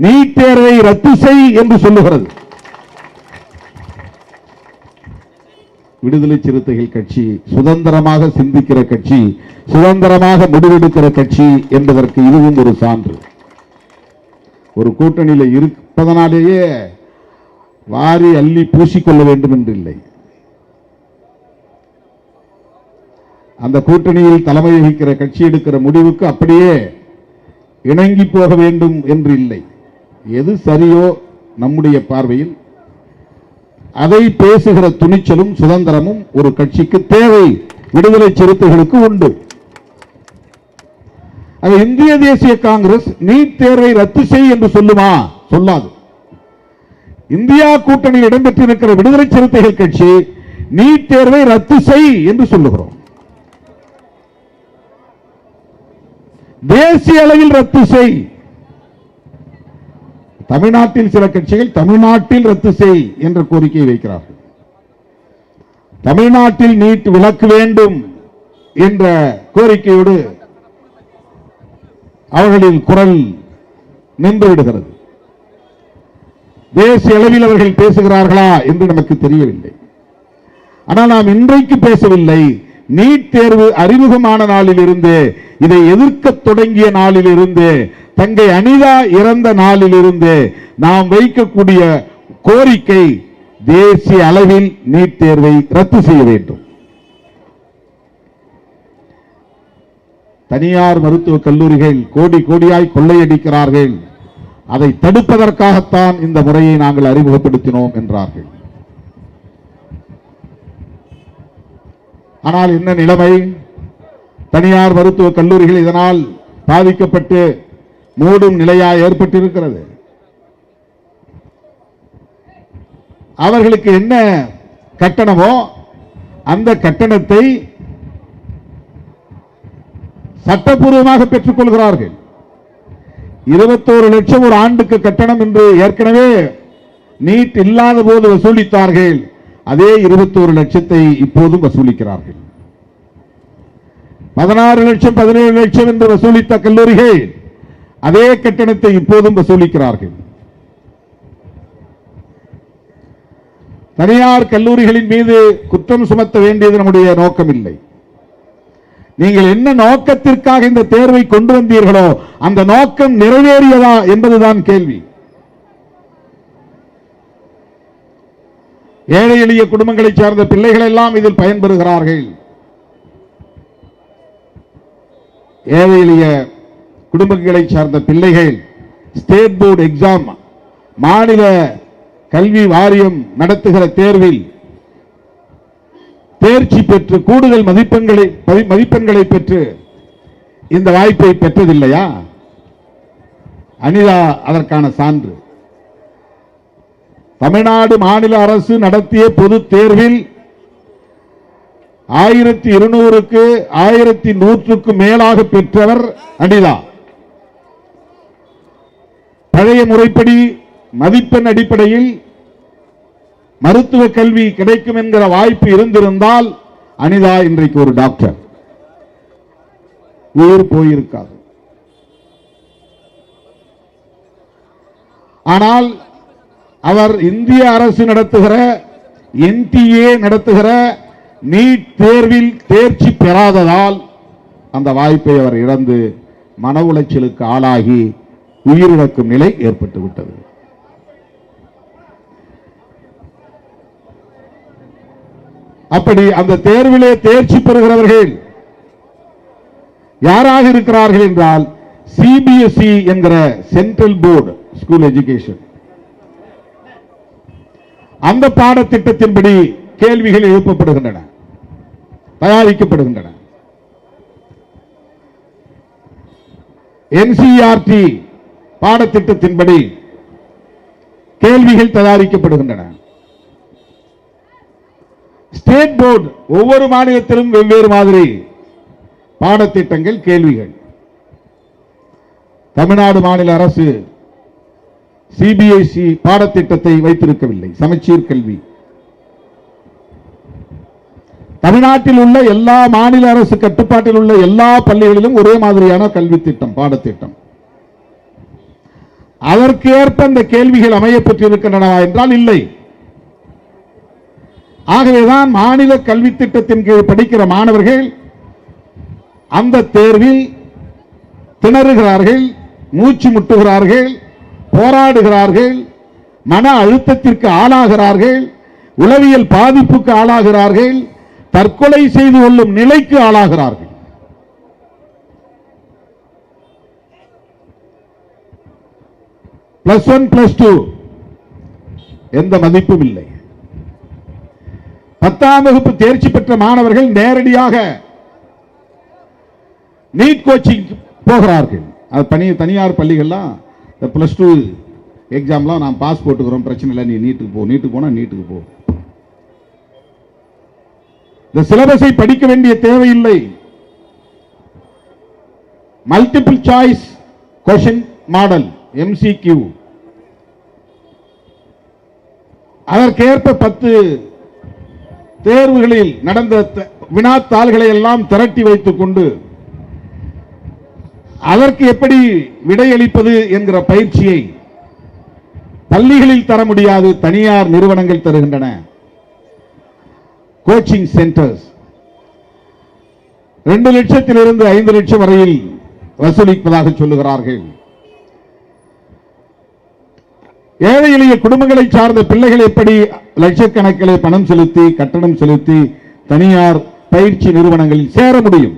S1: நீட் தேர்வை ரத்து செய் என்று சொல்லுகிறது. விடுதலை சிறுத்தைகள் கட்சி சுதந்திரமாக சிந்திக்கிற கட்சி, சுதந்திரமாக முடிவெடுக்கிற கட்சி என்பதற்கு இதுவும் ஒரு சான்று. ஒரு கூட்டணியில் இருப்பதனாலேயே வாரி அள்ளி பூசிக்கொள்ள வேண்டும் என்று இல்லை. அந்த கூட்டணியில் தலைமை வகிக்கிற கட்சி எடுக்கிற முடிவுக்கு அப்படியே இணங்கி போக வேண்டும் என்று இல்லை. எது சரியோ நம்முடைய பார்வையில் அதை பேசுகிற துணிச்சலும் சுதந்திரமும் ஒரு கட்சிக்கு தேவை, விடுதலை சிறுத்தைகளுக்கு உண்டு. இந்திய தேசிய காங்கிரஸ் நீட் தேர்வை ரத்து செய் என்று சொல்லுமா? சொல்லாது. இந்தியா கூட்டணியில் இடம்பெற்றிருக்கிற விடுதலை சிறுத்தைகள் கட்சி நீட் தேர்வை ரத்து செய் என்று சொல்லுகிறோம். தேசிய அளவில் ரத்து செய். தமிழ்நாட்டில் சில கட்சிகள் தமிழ்நாட்டில் ரத்து செய் என்ற கோரிக்கையை வைக்கிறார்கள். தமிழ்நாட்டில் நீட் விலக்கு வேண்டும் என்ற கோரிக்கையோடு அவர்களின் குரல் நின்று விடுகிறது. தேசிய அளவில் அவர்கள் பேசுகிறார்களா என்று நமக்கு தெரியவில்லை. ஆனால் நாம் இன்றைக்கு பேசவில்லை. நீட் தேர்வு அறிமுகமான நாளில் இருந்து, இதை எதிர்க்க தொடங்கிய நாளில் இருந்து, தங்கை அனிதா இறந்த நாளில் இருந்து நாம் வைக்கக்கூடிய கோரிக்கை தேசிய அளவில் நீட் தேர்வை ரத்து செய்ய வேண்டும். தனியார் மருத்துவக் கல்லூரிகள் கோடி கோடியாய் கொள்ளையடிக்கிறார்கள், அதை தடுப்பதற்காகத்தான் இந்த முறையை நாங்கள் அறிமுகப்படுத்தினோம் என்றார்கள். ஆனால் என்ன நிலைமை? தனியார் மருத்துவக் கல்லூரிகள் இதனால் பாதிக்கப்பட்டு மூடும் நிலையாக ஏற்பட்டிருக்கிறது. அவர்களுக்கு என்ன கட்டணமோ அந்த கட்டணத்தை சட்டப்பூர்வமாக பெற்றுக் கொள்கிறார்கள். 21 லட்சம் ஒரு ஆண்டுக்கு கட்டணம் என்று ஏற்கனவே நீட் இல்லாத போது வசூலித்தார்கள். அதே 21 லட்சத்தை இப்போதும் வசூலிக்கிறார்கள். 16 லட்சம் 17 லட்சம் என்று வசூலித்த கல்லூரிகள் அதே கட்டணத்தை இப்போதும் வசூலிக்கிறார்கள். தனியார் கல்லூரிகளின் மீது குற்றம் சுமத்த வேண்டியது நம்முடைய நோக்கம் இல்லை. நீங்கள் என்ன நோக்கத்திற்காக இந்த தேர்வை கொண்டு வந்தீர்களோ அந்த நோக்கம் நிறைவேறியதா என்பதுதான் கேள்வி. ஏழை எளிய குடும்பங்களைச் சார்ந்த பிள்ளைகள் எல்லாம் இதில் பயன்பெறுகிறார்கள். ஏழை எளிய குடும்பங்களைச் சார்ந்த பிள்ளைகள் ஸ்டேட் போர்டு எக்ஸாம், மாநில கல்வி வாரியம் நடத்துகிற தேர்வில் தேர்ச்சி பெற்று கூடுதல் மதிப்பெண்களை பெற்று இந்த வாய்ப்பை பெற்றதில்லையா? அனிதா அதற்கான சான்று. தமிழ்நாடு மாநில அரசு நடத்திய பொது தேர்வில் 1200க்கு 1100க்கு மேலாக பெற்றவர் அனிதா. பழைய முறைப்படி மதிப்பெண் அடிப்படையில் மருத்துவ கல்வி கிடைக்கும் என்கிற வாய்ப்பு இருந்திருந்தால் அனிதா இன்றைக்கு ஒரு டாக்டர். உயிர் போயிருக்காது. ஆனால் அவர் இந்திய அரசு நடத்துகிற NTA நடத்துகிற நீட் தேர்வில் தேர்ச்சி பெறாததால் அந்த வாய்ப்பை அவர் இழந்து மன உளைச்சலுக்கு ஆளாகி உயிரிழக்கும் நிலை ஏற்பட்டுவிட்டது. அப்படி அந்த தேர்விலே தேர்ச்சி பெறுகிறவர்கள் யாராக இருக்கிறார்கள் என்றால் CBSE என்கிற சென்ட்ரல் போர்டு ஸ்கூல் எஜுகேஷன், அந்த பாடத்திட்டத்தின்படி கேள்விகள் எழுப்பப்படுகின்றன, தயாரிக்கப்படுகின்றன. NCERT பாடத்திட்டத்தின்படி கேள்விகள் தயாரிக்கப்படுகின்றன. ஸ்டேட் போர்டு ஒவ்வொரு மாநிலத்திலும் வெவ்வேறு மாதிரி பாடத்திட்டங்கள், கேள்விகள். தமிழ்நாடு மாநில அரசு CBSE பாடத்திட்டத்தை வைத்திருக்கவில்லை. சமச்சீர் கல்வி. தமிழ்நாட்டில் உள்ள எல்லா மாநில அரசு கட்டுப்பாட்டில் உள்ள எல்லா பள்ளிகளிலும் ஒரே மாதிரியான கல்வி திட்டம், பாடத்திட்டம். அதற்கு ஏற்ப இந்த கேள்விகள் அமையப்பட்டிருக்கின்றன என்றால் இல்லை. ஆகவேதான் மாநில கல்வி திட்டத்தின் கீழ் படிக்கிற மாணவர்கள் அந்த தேர்வில் திணறுகிறார்கள், மூச்சு முட்டுகிறார்கள், போராடுகிறார்கள், மன அழுத்தத்திற்கு ஆளாகிறார்கள், உளவியல் பாதிப்புக்கு ஆளாகிறார்கள், தற்கொலை செய்து கொள்ளும் நிலைக்கு ஆளாகிறார்கள். +1 +2 எந்த மதிப்பும் இல்லை. 10ஆம் வகுப்பு தேர்ச்சி பெற்ற மாணவர்கள் நேரடியாக நீட் கோச்சிங் போகிறார்கள். அது தனியார் பள்ளிகள்லாம் +2 எக்ஸாம்லாம் நான் பாஸ் போட்டுக்கிறோம், பிரச்சனை இல்லை, நீ நீட்டுக்கு போ, நீட்டுக்கு போனா நீட்டுக்கு போ. இந்த சிலபஸை படிக்க வேண்டிய தேவையில்லை. Multiple choice question model MCQ அதற்கேற்ப 10 தேர்வுகளில் நடந்த வினாத்தாள்களை எல்லாம் திரட்டி வைத்துக் கொண்டு அதற்கு எப்படி விடையளிப்பது என்கிற பயிற்சியை பள்ளிகளில் தர முடியாது, தனியார் நிறுவனங்கள் தருகின்றன. கோச்சிங் சென்டர்ஸ் 2 லட்சத்திலிருந்து 5 லட்சம் வரையில் வசூலிப்பதாக சொல்லுகிறார்கள். ஏழை எளிய குடும்பங்களை சார்ந்த பிள்ளைகள் எப்படி லட்சக்கணக்கிலே பணம் செலுத்தி கட்டணம் செலுத்தி தனியார் பயிற்சி நிறுவனங்களில் சேர முடியும்?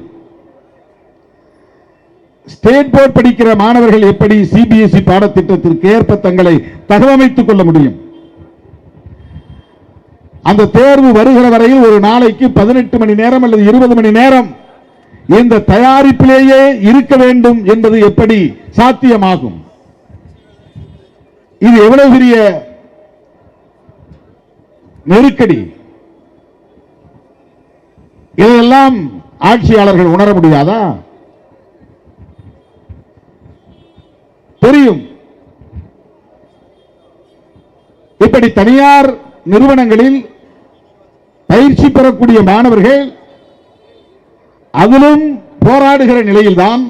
S1: ஸ்டேட் போர்டு படிக்கிற மாணவர்கள் எப்படி சிபிஎஸ்இ பாடத்திட்டத்திற்கு ஏற்ப தங்களை தகவமைத்துக் கொள்ள முடியும்? அந்த தேர்வு வருகிற வரையில் ஒரு நாளைக்கு 18 மணி நேரம் அல்லது 20 மணி நேரம் இந்த தயாரிப்பிலேயே இருக்க வேண்டும் என்பது எப்படி சாத்தியமாகும்? இது எவ்வளவு பெரிய நெருக்கடி! இதையெல்லாம் ஆட்சியாளர்கள் உணர முடியாதா? தெரியும். இப்படி தனியார் நிறுவனங்களில் பயிற்சி பெறக்கூடிய மாணவர்கள் அதிலும் போராடுகிற நிலையில்தான்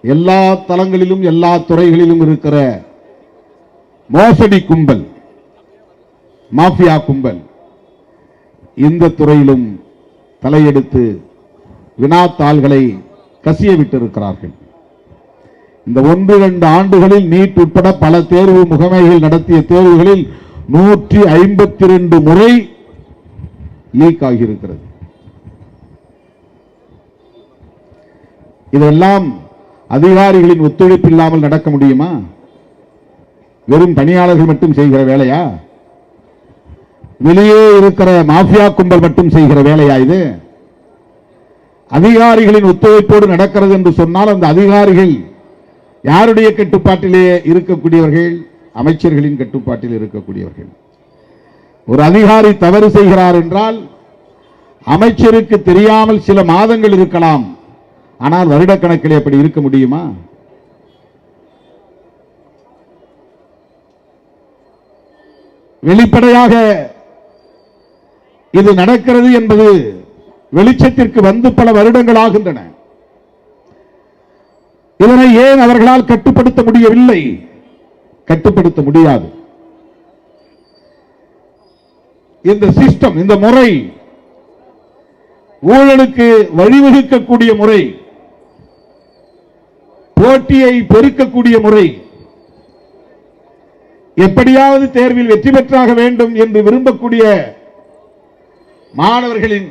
S1: எல்லா தளங்களிலும் எல்லா துறைகளிலும் இருக்கிற மோசடி கும்பல், மாஃபியா கும்பல் இந்த துறையிலும் தலையெடுத்து வினாத்தாள்களை கசிய விட்டிருக்கிறார்கள். இந்த 1-2 ஆண்டுகளில் நீட் உட்பட பல தேர்வு முகமைகள் நடத்திய தேர்வுகளில் 152 முறை லீக் ஆகியிருக்கிறது. இதெல்லாம் அதிகாரிகளின் ஒத்துழைப்பு இல்லாமல் நடக்க முடியுமா? வெறும் பணியாளர்கள் மட்டும் செய்கிற வேலையா? வெளியே இருக்கிற மாஃபியா கும்பல் மட்டும் செய்கிற வேலையா இது? அதிகாரிகளின் ஒத்துழைப்போடு நடக்கிறது என்று சொன்னால் அந்த அதிகாரிகள் யாருடைய கட்டுப்பாட்டிலே இருக்கக்கூடியவர்கள்? அமைச்சர்களின் கட்டுப்பாட்டில் இருக்கக்கூடியவர்கள். ஒரு அதிகாரி தவறு செய்கிறார் என்றால் அமைச்சருக்கு தெரியாமல் சில மாதங்கள் இருக்கலாம், ஆனால் வருடக்கணக்கில் அப்படி இருக்க முடியுமா? வெளிப்படையாக இது நடக்கிறது என்பது வெளிச்சத்திற்கு வந்து பல வருடங்கள் ஆகின்றன. இதனை ஏன் அவர்களால் கட்டுப்படுத்த முடியவில்லை? கட்டுப்படுத்த முடியாது. இந்த சிஸ்டம், இந்த முறை ஊழலுக்கு வழிவகுக்கக்கூடிய முறை, போட்டியை பெருக்கக்கூடிய முறை, எப்படியாவது தேர்வில் வெற்றி பெற்றாக வேண்டும் என்று விரும்பக்கூடிய மாணவர்களின்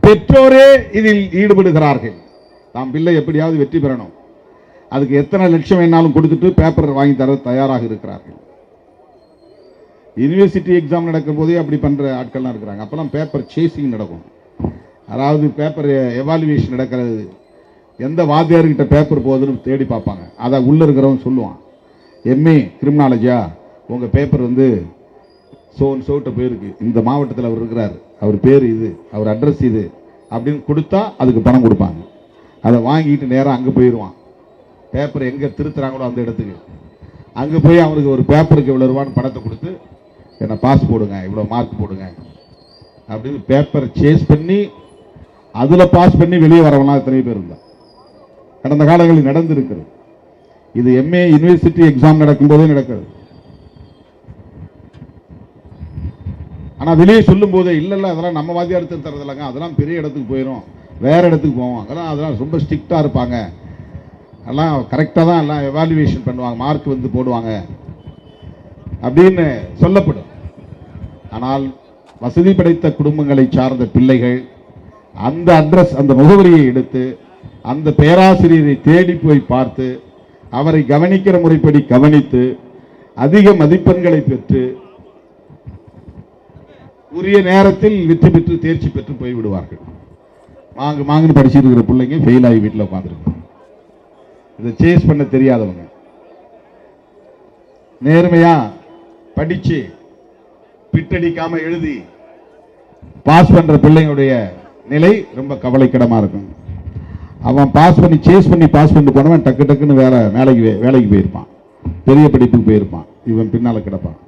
S1: பெற்றோரே இதில் ஈடுபடுகிறார்கள். தாம் பிள்ளை எப்படியாவது வெற்றி பெறணும், அதுக்கு எத்தனை லட்சம் வேணாலும் கொடுத்துட்டு பேப்பர் வாங்கி தர தயாராக இருக்கிறார்கள். யூனிவர்சிட்டி எக்ஸாம் நடக்கும் போதே அப்படி பண்ற ஆட்கள்லாம் இருக்கிறாங்க. அப்பெல்லாம் பேப்பர் சேசிங் நடக்கும். அதாவது பேப்பர் எவாலுவேஷன் நடக்கிறது, எந்த வாத்தியார்கிட்ட பேப்பர் போகுதுன்னு தேடி பார்ப்பாங்க. அதை உள்ள இருக்கிறவன் சொல்லுவான், எம்ஏ கிரிமினாலஜியா, உங்க பேப்பர் வந்து சோன் சோட்ட போயிருக்கு, இந்த மாவட்டத்தில் அவர் இருக்கிறார், அவர் பேர் இது, அவர் அட்ரஸ் இது அப்படின்னு கொடுத்தா அதுக்கு பணம் கொடுப்பாங்க. அதை வாங்கிட்டு நேராக அங்கே போயிடுவான். பேப்பர் எங்கே திருத்துறாங்களோ அந்த இடத்துக்கு அங்கே போய் அவனுக்கு ஒரு பேப்பருக்கு இவ்வளோ ரூபான்னு பணத்தை கொடுத்து என்ன பாஸ் போடுங்க, இவ்வளோ மார்க் போடுங்க அப்படின்னு பேப்பர் சேஸ் பண்ணி அதில் பாஸ் பண்ணி வெளியே வரவனா எத்தனை பேர் இருந்தா கடந்த காலங்களில் நடந்திருக்கிறது. இது எம்ஏ யூனிவர்சிட்டி எக்ஸாம் நடக்கும் போதே நடக்கிறது. ஆனால் வெளியே சொல்லும் போதே இல்லை அதெல்லாம் நம்ம வாத்தியார் தரது இல்லைங்க, அதெல்லாம் பெரிய இடத்துக்கு போயிடும், வேற இடத்துக்கு போவோம், அதெல்லாம் ரொம்ப ஸ்ட்ரிக்டாக இருப்பாங்க, எல்லாம் கரெக்டாக தான் எல்லாம் எவாலுவேஷன் பண்ணுவாங்க, மார்க் வந்து போடுவாங்க அப்படின்னு சொல்லப்படும். ஆனால் வசதி படைத்த குடும்பங்களை சார்ந்த பிள்ளைகள் அந்த அட்ரஸ், அந்த முகவரியை எடுத்து அந்த பேராசிரியரை தேடி போய் பார்த்து அவரை கவனிக்கிற முறைப்படி கவனித்து அதிக மதிப்பெண்களை பெற்று உரிய நேரத்தில் வெற்றி பெற்று தேர்ச்சி பெற்று போய்விடுவார்கள். மாங்குன்னு படிச்சுட்டு இருக்கிற பிள்ளைங்க ஃபெயில் ஆகி வீட்டில் உட்காந்துருக்கு. இதை சேஸ் பண்ண தெரியாதவங்க நேர்மையா படிச்சு பிட்டடிக்காம எழுதி பாஸ் பண்ற பிள்ளைங்களுடைய நிலை ரொம்ப கவலைக்கிடமா இருக்கும். அவன் பாஸ் பண்ணி சேஸ் பண்ணி பாஸ் பண்ணி போனவன் டக்கு டக்குன்னு வேலைக்கு போயிருப்பான், பெரிய படிப்புக்கு போயிருப்பான், இவன் பின்னால கிடப்பான்.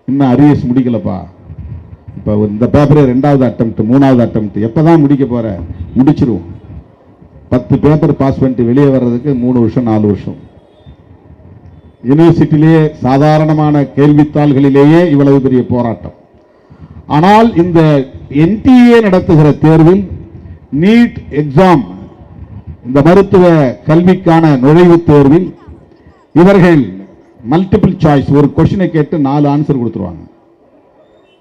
S1: இன்னும் அரியர்ஸ் முடிக்கலப்பா, இப்போ இந்த பேப்பரே 2வது அட்டெம்ப்ட் 3வது அட்டெம்ப்ட், எப்போ தான் முடிக்க போற? முடிச்சிருவோம். 10 பேப்பர் பாஸ் பண்ணிட்டு வெளியே வர்றதுக்கு 3 வருஷம் 4 வருஷம். யூனிவர்சிட்டியிலேயே சாதாரணமான கேள்வித்தாள்களிலேயே இவ்வளவு பெரிய போராட்டம். ஆனால் இந்த NTA நடத்துகிற தேர்வில் நீட் எக்ஸாம், இந்த மருத்துவ கல்விக்கான நுழைவுத் தேர்வில் இவர்கள் மல்டிபிள் சாய்ஸ், ஒரு கொஸ்டினை கேட்டு 4 ஆன்சர் கொடுத்துருவாங்க.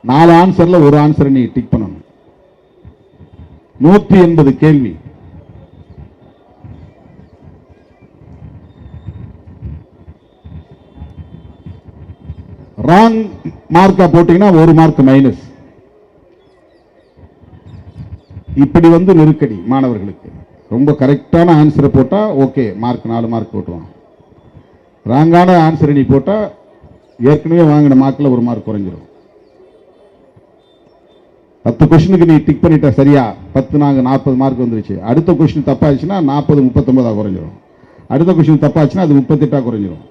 S1: 4 ஆன்சர்ல ஒரு ஆன்சரை நீ டிக் பண்ணணும். 180 கேள்வி. ராங் மார்க்கா போட்டீங்கன்னா 1 மார்க் மைனஸ். இப்படி வந்து நெருக்கடி மாணவர்களுக்கு. ரொம்ப கரெக்டான ஆன்சரை போட்டா ஓகே, மார்க் 4 மார்க் போட்டுவான். ராங்கான ஆன்சரை நீ போட்டா ஏற்கனவே வாங்கின மார்க்ல 1 மார்க் குறைஞ்சிடும். 10 கொஸ்டினுக்கு நீ டிக் பண்ணிட்ட சரியா, 10 நாங்க 40 மார்க் வந்துருச்சு. அடுத்த கொஸ்டின் தப்பாச்சுன்னா 40 39 குறைஞ்சிடும். அடுத்த கொஸ்டின் தப்பாச்சுன்னா அது 38 குறைஞ்சிடும்.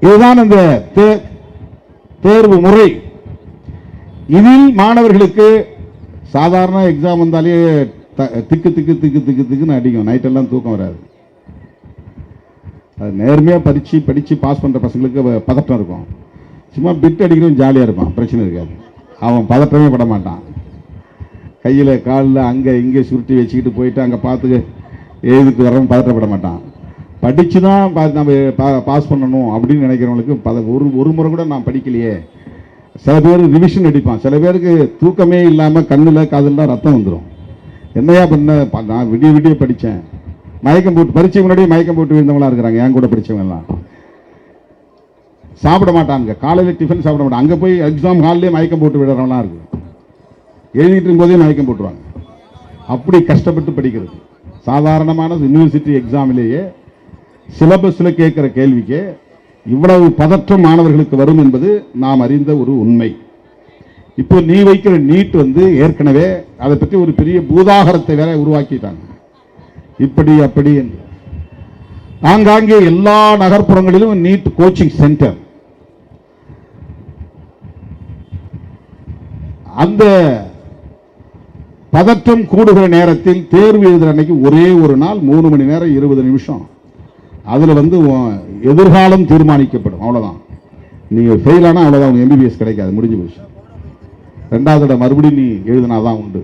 S1: இதுதான் அந்த தேர்வு முறை. இதில் மாணவர்களுக்கு சாதாரண எக்ஸாம் வந்தாலே திக்கு திக்கு திக்கு திக்கு திக்குன்னு அடிக்கும். நைட்டெல்லாம் தூக்கம் வராது. அது நேர்மையாக படித்து பாஸ் பண்ணுற பசங்களுக்கு பதட்டம் இருக்கும். சும்மா பிட் அடிக்கிறவன் ஜாலியாக இருப்பான், பிரச்சனை இருக்காது. அவன் பதட்டமே பட மாட்டான். கையில் காலில் அங்கே இங்கே சுருட்டி வச்சுக்கிட்டு போயிட்டு அங்கே பார்த்து எழுதுக்கு வரவன் பதட்டப்பட மாட்டான். படித்து தான் நம்ம பாஸ் பண்ணணும் அப்படின்னு நினைக்கிறவங்களுக்கு ஒரு முறை கூட நான் படிக்கலையே. சில பேர் ரிவிஷன் அடிப்பான். சில பேருக்கு தூக்கமே இல்லாமல் கண்ணில் காதெல்லாம் ரத்தம் வந்துடும். என்னையா பண்ண, நான் விடிய விடிய படித்தேன், மயக்கம் போட்டு பரீட்சை முன்னாடியே மயக்கம் போட்டு விழுந்தவங்களாம் இருக்கிறாங்க. என் கூட படித்தவங்கலாம் சாப்பிட மாட்டாங்க, காலையில் டிஃபன் சாப்பிட மாட்டாங்க. அங்கே போய் எக்ஸாம் ஹால்லேயே மயக்கம் போட்டு விடுறவங்களாம் இருக்கு. எழுதிட்டு இருக்கும்போதே மயக்கம் போட்டுருவாங்க. அப்படி கஷ்டப்பட்டு படிக்கிறது. சாதாரணமான யூனிவர்சிட்டி எக்ஸாமிலேயே சிலபஸில் கேட்குற கேள்விக்கு இவ்வளவு பதற்றம் மாணவர்களுக்கு வரும் என்பது நாம் அறிந்த ஒரு உண்மை. இப்போ நீ வைக்கிற நீட் வந்து ஏற்கனவே அதை பற்றி ஒரு பெரிய பூதாகரத்தை வேற உருவாக்கிட்டாங்க. இப்படி அப்படி என்று ஆங்காங்கே எல்லா நகர்ப்புறங்களிலும் நீட் கோச்சிங் சென்டர். அந்த பதற்றம் கூடுகிற நேரத்தில் தேர்வு எழுதுகிற அன்னைக்கு ஒரே ஒரு நாள் 3 மணி நேரம் 20 நிமிஷம் அதுல வந்து எதிர்காலம் தீர்மானிக்கப்படும். அவ்வளவுதான். நீங்க ஃபெயில் ஆனா அவ்வளவுதான், உங்க MBBS கிடைக்காது, முடிஞ்சு போச்சு. 2வது தடவை மறுபடியும் நீ எழுதினாதான் உண்டு.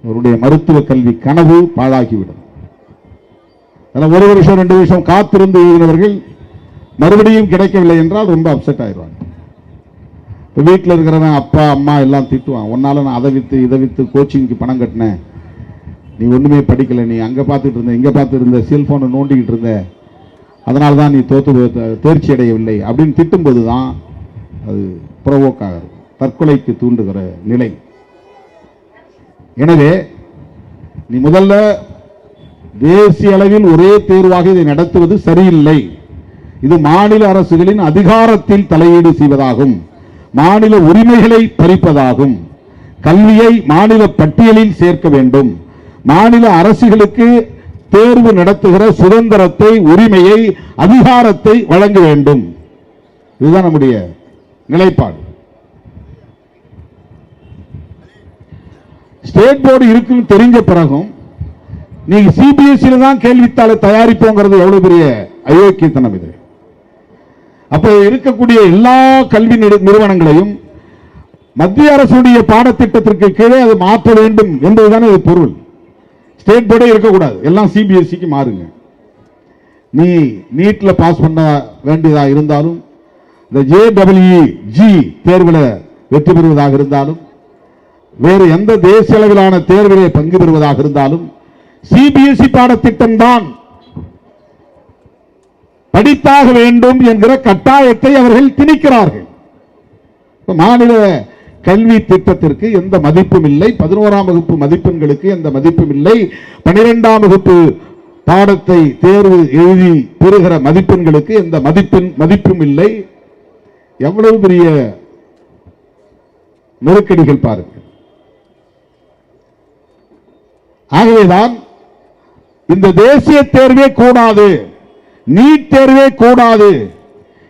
S1: அவருடைய மருத்துவ கல்வி கனவு பாழாகிவிடும். அதனால் 1 வருஷம் 2 வருஷம் காத்திருந்து எழுதினவர்கள் மறுபடியும் கிடைக்கவில்லை என்றால் ரொம்ப அப்செட் ஆயிடுவாங்க. இப்போ வீட்டில் இருக்கிறவன் அப்பா அம்மா எல்லாம் திட்டுவான். ஒன்னால நான் அதை வித்து இதை வித்து கோச்சிங்க்கு பணம் கட்டினேன், நீ ஒண்ணுமே படிக்கல, நீ அங்க பார்த்துட்டு இருந்த இங்க பார்த்துட்டு இருந்த செல்போனை நோண்டிக்கிட்டு இருந்த, அதனால தான் நீ தேர்ச்சி அடையவில்லை அப்படின்னு திட்டும்போது தான் அது புறவோக் ஆகிறது, தற்கொலைக்கு தூண்டுகிற நிலை. எனவே நீ முதல்ல தேசிய அளவில் ஒரே தேர்வாக இதை நடத்துவது சரியில்லை. இது மாநில அரசுகளின் அதிகாரத்தில் தலையீடு செய்வதாகும், மாநில உரிமைகளை பறிப்பதாகும். கல்வியை மாநில பட்டியலில் சேர்க்க வேண்டும். மாநில அரசுகளுக்கு தேர்வு நடத்துகிற சுதந்திரத்தை, உரிமையை, அதிகாரத்தை வழங்க வேண்டும். இதுதான் நம்முடைய நிலைப்பாடு. ஸ்டேட் போர்டு இருக்குன்னு தெரிஞ்ச பிறகும் நீங்க CBSE தான் கேள்வித்தாளை தயாரிப்போங்கிறது எவ்வளவு பெரிய அயோக்கியத்தனம் இது. அப்போ இருக்கக்கூடிய எல்லா கல்வி நிறுவனங்களையும் மத்திய அரசுடைய பாடத்திட்டத்திற்கு கீழே அது மாற்ற வேண்டும் என்பதுதான் இது பொருள். ஸ்டேட் போர்டே இருக்கக்கூடாது, எல்லாம் CBSEக்கு மாறுங்க. நீ நீட்ல பாஸ் பண்ண வேண்டியதா இருந்தாலும், இந்த JEE தேர்வில் வெற்றி பெறுவதாக இருந்தாலும், வேறு எந்த தேசிய அளவிலான தேர்விலே பங்கு பெறுவதாக இருந்தாலும் CBSE பாடத்திட்டம் தான் படித்தாக வேண்டும் என்கிற கட்டாயத்தை அவர்கள் திணிக்கிறார்கள். மாநில கல்வி திட்டத்திற்கு எந்த மதிப்பும் இல்லை, 11ஆம் வகுப்பு மதிப்பெண்களுக்கு எந்த மதிப்பும் இல்லை, 12ஆம் வகுப்பு பாடத்தை தேர்வு எழுதி பெறுகிற மதிப்பெண்களுக்கு எந்த மதிப்பும் இல்லை. எவ்வளவு பெரிய நெருக்கடிகள் பாருங்கள். ஆகவேதான் இந்த தேசிய தேர்வே கூடாது, நீட் தேர்வே கூடாது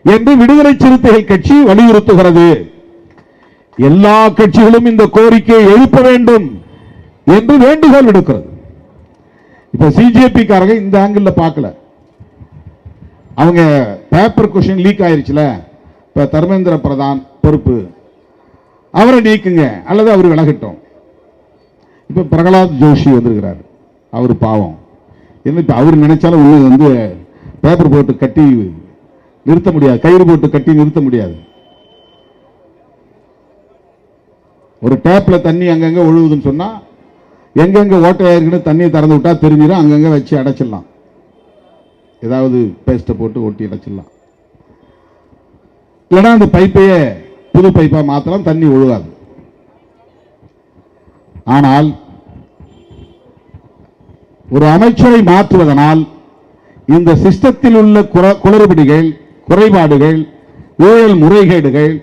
S1: என்று விடுதலை சிறுத்தைகள் கட்சி வலியுறுத்துகிறது. எல்லா கட்சிகளும் இந்த கோரிக்கையை எழுப்ப வேண்டும் என்று வேண்டுகோள் விடுக்கிறது. இப்ப சிஜேபி காரங்க இந்த ஆங்கிள் பார்க்கல. அவங்க பேப்பர் கொஸ்டின் லீக் ஆயிருச்சுல, இப்ப தர்மேந்திர பிரதான் பொறுப்பு, அவரை நீக்குங்க அல்லது அவர் விலகட்டும். இப்ப பிரகலாத் ஜோஷி வந்திருக்கிறார், அவர் பாவம் என்ன, இப்ப அவர் நினைச்சாலும் வந்து பேப்பர் போட்டு கட்டி நிறுத்த முடியாது, கயிறு போட்டு கட்டி நிறுத்த முடியாது. ஒரு டேப்ல தண்ணி அங்கங்க ஒழுகுதுன்னு சொன்னா எங்கெங்க ஓட்டையாயிருக்குன்னு தண்ணியை திறந்து விட்டா தெரிஞ்சிடும், அங்கங்க வச்சு அடைச்சிடலாம், ஏதாவது பேஸ்ட்டை போட்டு ஒட்டி அடைச்சிடலாம். இல்லைன்னா அந்த பைப்பையே புது பைப்பா மாத்தலாம், தண்ணி ஒழுகாது. ஆனால் ஒரு அமைச்சரை மாற்றுவதனால் இந்த சிஸ்டத்தில் உள்ள குளறுபடிகள், குறைபாடுகள், ஊழல் முறைகேடுகள்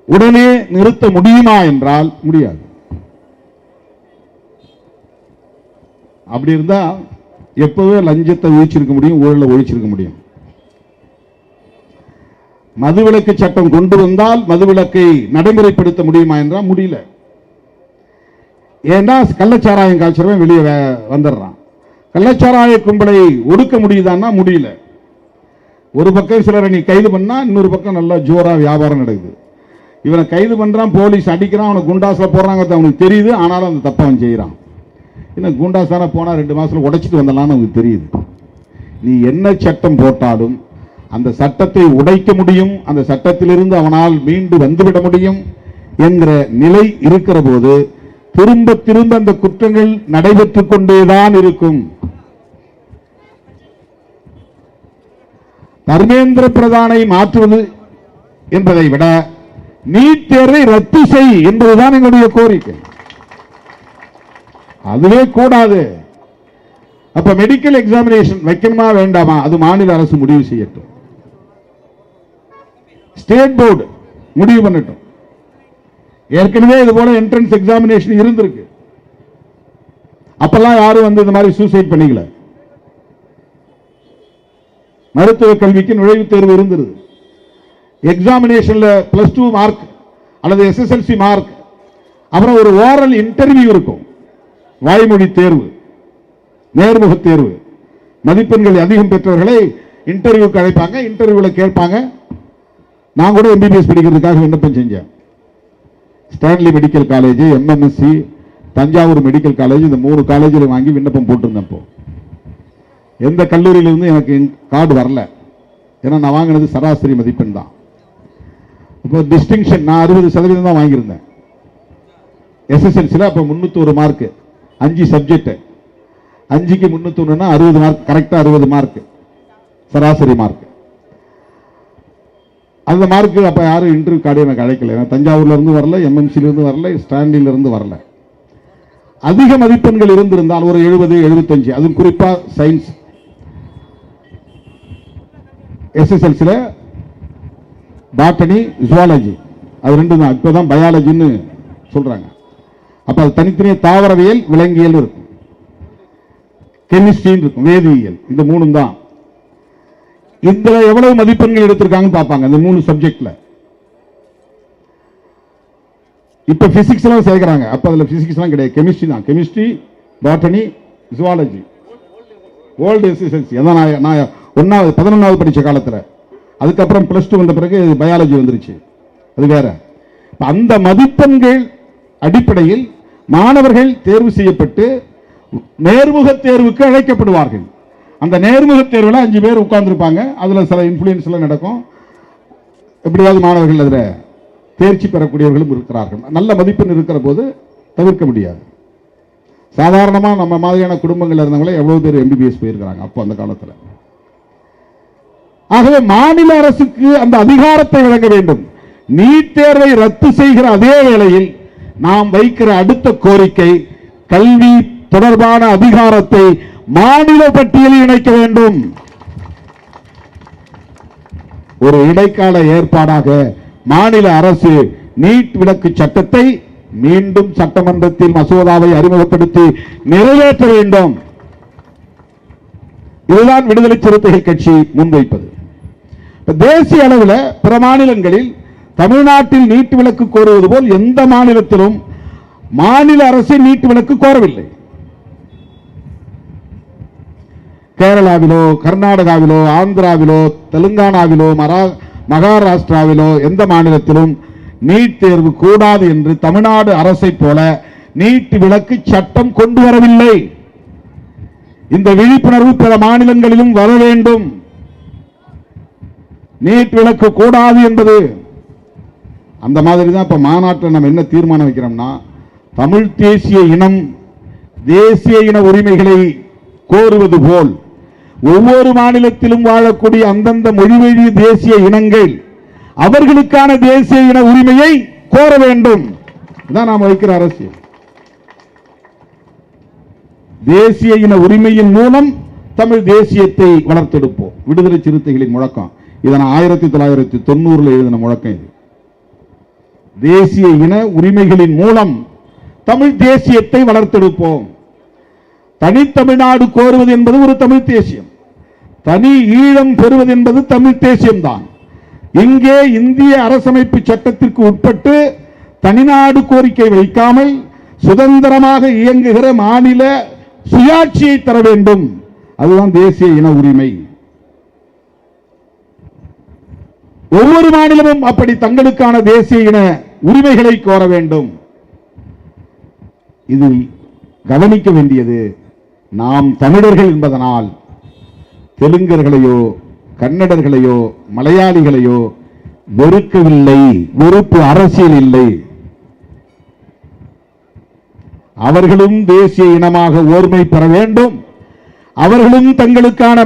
S1: உடனே நிறுத்த முடியுமா என்றால் முடியாது. அப்படி இருந்தா எப்பவே லஞ்சத்தை ஒழிச்சிருக்க முடியும், ஊழலை ஒழிச்சிருக்க முடியும். மதுவிலக்கு சட்டம் கொண்டு வந்தால் மதுவிலக்கை நடைமுறைப்படுத்த முடியுமா என்றால் முடியல. ஏன்னா கள்ளச்சாராயம் காய்ச்சறவன் வெளியே வந்துடுறான். கள்ளச்சாராய கும்பலை ஒடுக்க முடியுதான்னா முடியல. ஒரு பக்கம் சிலரை நீ கைது பண்ணா இன்னொரு பக்கம் நல்லா ஜோரா வியாபாரம் நடக்குது. இவனை கைது பண்றான், போலீஸ் அடிக்கிறான், அவனை குண்டாஸ்ல போடுறாங்க, அவனுக்கு தெரியுது. ஆனாலும் அந்த தப்பை அவன் செய்யறான். இன்னும் குண்டாஸ் தானே போனா 2 மாசத்துல உடைச்சிட்டு வந்தலான்னு அவனுக்கு தெரியுது. நீ என்ன சட்டம் போட்டாலும் அந்த சட்டத்தை உடைக்க முடியும், அந்த சட்டத்திலிருந்து அவனால் மீண்டு வந்துவிட முடியும் என்கிற நிலை இருக்கிற போது திரும்ப திரும்ப அந்த குற்றங்கள் நடைபெற்றுக் கொண்டேதான் இருக்கும். தர்மேந்திர பிரதானை மாற்றுவது என்பதை விட நீட் தேர்வை ரத்து செய் என்பதுதான் எங்களுடைய கோரிக்கை. அதுவே கூடாது. அப்ப மெடிக்கல் எக்ஸாமினேஷன் வைக்கணுமா வேண்டாமா அது மாநில அரசு முடிவு செய்யட்டும், ஸ்டேட் போர்டு முடிவு பண்ணட்டும். ஏற்கனவே இது போல என்ட்ரன்ஸ் எக்ஸாமினேஷன் இருந்திருக்கு. அப்பெல்லாம் யாரும் வந்து இந்த மாதிரி சூசைட் பண்ணிக்கல. மருத்துவ கல்விக்கு நுழைவுத் தேர்வு இருந்தது. எக்ஸாமினேஷன்ல +2 மார்க் அல்லது SSLC மார்க், அப்புறம் ஒரு ஓரல் இன்டர்வியூ இருக்கும், வாய்மொழி தேர்வு, நேர்முக தேர்வு. மதிப்பெண்கள் அதிகம் பெற்றவர்களை இன்டர்வியூக்கு அழைப்பாங்க, இன்டர்வியூல கேட்பாங்க. நான் கூட MBBS படிக்கிறதுக்காக விண்ணப்பம் செஞ்சேன். Stanley medical college, MMSC, Thanjavur medical college, இந்த 3 காலேஜில் வாங்கி விண்ணப்பம் போட்டிருந்தேன். எந்த கல்லூரியிலிருந்து எனக்கு கார்டு வரல, ஏன்னா நான் வாங்கினது சராசரி மதிப்பெண் தான். இப்போ டிஸ்டிங்ஷன் நான் 60% தான் வாங்கியிருந்தேன். SSLCல அப்போ 301 மார்க், 5 சப்ஜெக்ட், 5க்கு 301னா 60 மார்க், கரெக்டா 60 மார்க் சராசரி மார்க். அந்த மார்க்கு அப்ப யாரும் இன்டர்வியூ கார்டு எனக்கு அழைக்கல. தஞ்சாவூர்ல இருந்து வரல, MMCல இருந்து வரல, ஸ்டான்லில இருந்து வரல. அதிக மதிப்பெண்கள் இருந்திருந்தால் ஒரு 70, 75, அதுவும் குறிப்பா சயின்ஸ் SSLCல பாட்டனி, ஜுவாலஜி, அது 2 தான். இப்பதான் பயாலஜின்னு சொல்றாங்க. அப்ப அது தனித்தனியே தாவரவியல், விலங்கியல் இருக்கும், கெமிஸ்ட்ரி இருக்கும், வேதியியல், இந்த 3 தான். இதுல எவ்வளவு மதிப்பெண்கள் எடுத்திருக்காங்கன்னு பார்ப்பாங்க இந்த 3 சப்ஜெக்ட்ல. இப்ப பிசிக்ஸ் எல்லாம் சேர்க்கிறாங்க. அப்ப அதுல பிசிக்ஸ் எல்லாம் கிடையாது, கெமிஸ்ட்ரி தான். Chemistry, botany, zoology, old SSLC. அதான் நான் 11வது படிச்ச காலத்துல. அதுக்கப்புறம் +2 வந்த பிறகு பயாலஜி வந்துருச்சு, அது வேற. அந்த மதிப்பெண்கள் அடிப்படையில் மாணவர்கள் தேர்வு செய்யப்பட்டு நேர்முக தேர்வுக்கு அழைக்கப்படுவார்கள். அந்த நேர்முக தேர்வில் 5 பேர் உட்கார்ந்துருப்பாங்க. அதுல சில இன்ஃப்ளூயன்ஸ் எல்லாம் நடக்கும். எப்படியாவது மாணவர்கள் அதில் தேர்ச்சி பெறக்கூடியவர்களும் இருக்கிறார்கள். நல்ல மதிப்பெண் இருக்கிற போது தவிர்க்க முடியாது. சாதாரணமாக நம்ம மாதிரியான குடும்பங்கள் இருந்தவங்களே எவ்வளவு பேர் MBBS போயிருக்கிறாங்க அப்போ அந்த காலத்தில். ஆகவே மாநில அரசுக்கு அந்த அதிகாரத்தை வழங்க வேண்டும். நீட் தேர்வை ரத்து செய்கிற அதே வேளையில் நாம் வைக்கிற அடுத்த கோரிக்கை, கல்வி தொடர்பான அதிகாரத்தை மாநில பட்டியலில் இணைக்க வேண்டும். ஒரு இடைக்கால ஏற்பாடாக மாநில அரசு நீட் விலக்கு சட்டத்தை மீண்டும் சட்டமன்றத்தில் மசோதாவை அறிமுகப்படுத்தி நிறைவேற்ற வேண்டும். இதுதான் விடுதலை சிறுத்தைகள் கட்சி முன்வைப்பது. தேசிய அளவில் பிற மாநிலங்களில் தமிழ்நாட்டில் நீட்டு விலக்கு கோருவது போல் எந்த மாநிலத்திலும் மாநில அரசு நீட்டு விலக்கு கோரவில்லை. கேரளாவிலோ, கர்நாடகாவிலோ, ஆந்திராவிலோ, தெலுங்கானாவிலோ, மகாராஷ்டிராவிலோ எந்த மாநிலத்திலும் நீட் தேர்வு கூடாது என்று தமிழ்நாடு அரசை போல நீட் விலக்கு சட்டம் கொண்டு வரவில்லை. இந்த விழிப்புணர்வு பிற மாநிலங்களிலும் வர வேண்டும். நீட் விலக்கு கூடாது என்பது அந்த மாதிரி தான். இப்ப மாநாட்டில் நம்ம என்ன தீர்மானம் வைக்கிறோம்னா, தமிழ் தேசிய இனம் தேசிய இன உரிமைகளை கோருவது போல் ஒவ்வொரு மாநிலத்திலும் வாழக்கூடிய அந்தந்த மொழிவழி தேசிய இனங்கள் அவர்களுக்கான தேசிய இன உரிமையை கோர வேண்டும். இதான் நாம் வைக்கிற அரசியல். தேசிய இன உரிமையின் மூலம் தமிழ் தேசியத்தை வளர்த்தெடுப்போம். விடுதலை சிறுத்தைகளின் முழக்கம். இதை நான் 1990 எழுதின முழக்கம் இது. தேசிய இன உரிமைகளின் மூலம் தமிழ் தேசியத்தை வளர்த்தெடுப்போம். தனித்தமிழ்நாடு கோருவது என்பது ஒரு தமிழ் தேசியம், தனி ஈழம் பெறுவது என்பது தமிழ் தேசியம்தான். இங்கே இந்திய அரசமைப்பு சட்டத்திற்கு உட்பட்டு தனிநாடு கோரிக்கை வைக்காமல் சுதந்திரமாக இயங்குகிற மாநில சுயாட்சியை தர வேண்டும். அதுதான் தேசிய இன உரிமை. ஒவ்வொரு மாநிலமும் அப்படி தங்களுக்கான தேசிய இன உரிமைகளை கோர வேண்டும். இதில் கவனிக்க வேண்டியது, நாம் தமிழர்கள் என்பதனால் தெலுங்கர்களையோ கன்னடர்களையோ மலையாளிகளையோ வெறுக்கவில்லை. வெறுப்பு அரசியல் இல்லை. அவர்களும் தேசிய இனமாக ஓர்மை பெற வேண்டும். அவர்களும் தங்களுக்கான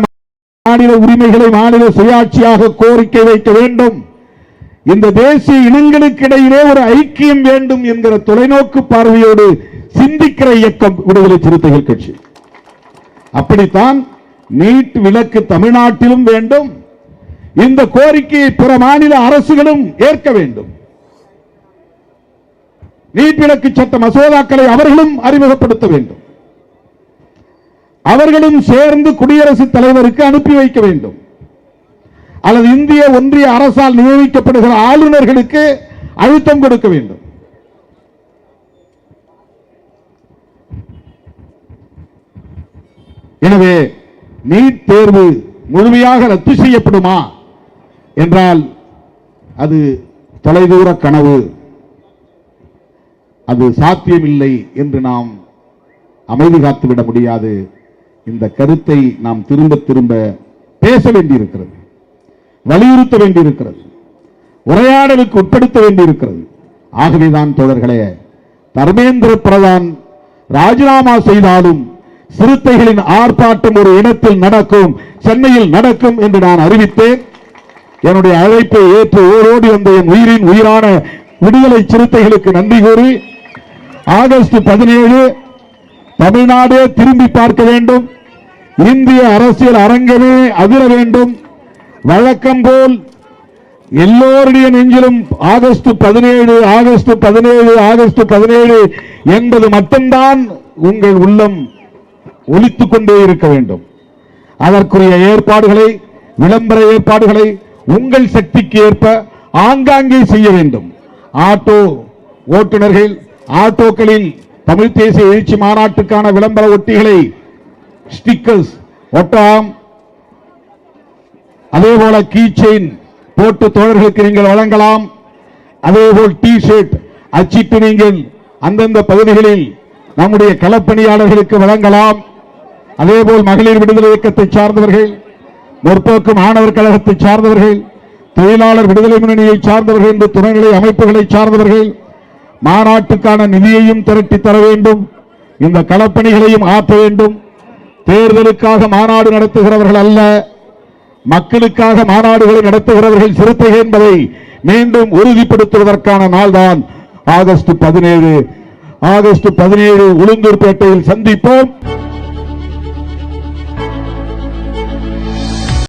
S1: மாநில உரிமைகளை மாநில சுயாட்சியாக கோரிக்கை வைக்க வேண்டும். இந்த தேசிய இனங்களுக்கு இடையிலே ஒரு ஐக்கியம் வேண்டும் என்கிற தொலைநோக்கு பார்வையோடு சிந்திக்கிற இயக்கம் விடுதலை சிறுத்தைகள் கட்சி. அப்படித்தான் நீட் விலக்கு தமிழ்நாட்டிலும் வேண்டும். இந்த கோரிக்கையை பிற மாநில அரசுகளும் ஏற்க வேண்டும். நீட் விலக்கு சட்ட மசோதாக்களை அவர்களும் அறிமுகப்படுத்த வேண்டும். அவர்களும் சேர்ந்து குடியரசுத் தலைவருக்கு அனுப்பி வைக்க வேண்டும். அல்லது இந்திய ஒன்றிய அரசால் நியமிக்கப்படுகிற ஆளுநர்களுக்கு அழுத்தம் கொடுக்க வேண்டும். எனவே நீட் தேர்வு முழுமையாக ரத்து செய்யப்படுமா என்றால் அது தொலைதூர கனவு. அது சாத்தியமில்லை என்று நாம் அமைதி காத்துவிட முடியாது. இந்த கருத்தை நாம் திரும்ப திரும்ப பேச வேண்டியிருக்கிறது, வலியுறுத்த வேண்டியிருக்கிறது, உரையாடலுக்கு உட்படுத்த வேண்டியிருக்கிறது. ஆகவேதான் தோழர்களே, தர்மேந்திர பிரதான் ராஜினாமா செய்தாலும் சிறுத்தைகளின் ஆர்ப்பாட்டம் ஒரு இடத்தில் நடக்கும், சென்னையில் நடக்கும் என்று நான் அறிவித்தேன். என்னுடைய அழைப்பை ஏற்று ஓடோடி வந்த என் உயிரின் உயிரான விடுதலை சிறுத்தைகளுக்கு நன்றி கூறி, ஆகஸ்ட் 17 தமிழ்நாடே திரும்பி பார்க்க வேண்டும். இந்திய அரசியல் அரங்கமே அதிர வேண்டும். வழக்கம் போல் எல்லோருடைய நெஞ்சிலும் ஆகஸ்ட் 17 ஆகஸ்ட் 17 ஆகஸ்ட் 17 என்பது மட்டும்தான் உங்கள் உள்ளம் ஒலித்துக் கொண்டே இருக்க வேண்டும். அதற்குரிய ஏற்பாடுகளை, விளம்பர ஏற்பாடுகளை உங்கள் சக்திக்கு ஏற்ப ஆங்காங்கே செய்ய வேண்டும். ஆட்டோ ஓட்டுநர்கள் ஆட்டோக்களில் தமிழ் தேசிய எழுச்சி மாநாட்டுக்கான விளம்பர ஒட்டிகளை, ஸ்டிக்கர்ஸ் ஒட்டலாம். அதேபோல கீ செயின் போட்டு தோழர்களுக்கு நீங்கள் வழங்கலாம். அதேபோல் டி ஷர்ட் அச்சிட்டு நீங்கள் அந்தந்த பகுதிகளில் நம்முடைய களப்பணியாளர்களுக்கு வழங்கலாம். அதேபோல் மகளிர் விடுதலை இயக்கத்தை சார்ந்தவர்கள், முற்போக்கு மாணவர் கழகத்தை சார்ந்தவர்கள், தொழிலாளர் விடுதலை முன்னணியை சார்ந்தவர்கள் என்று துணைநிலை அமைப்புகளை சார்ந்தவர்கள் மாநாட்டுக்கான நிதியையும் திரட்டி தர வேண்டும். இந்த களப்பணிகளையும் ஆற்ற வேண்டும். தேர்தலுக்காக மாநாடு நடத்துகிறவர்கள் அல்ல, மக்களுக்காக மாநாடுகளை நடத்துகிறவர்கள் சிறுத்தைகள் என்பதை மீண்டும் உறுதிப்படுத்துவதற்கான நாள்தான் ஆகஸ்ட் 17. ஆகஸ்ட் 17 உளுந்தூர்பேட்டையில் சந்திப்போம்.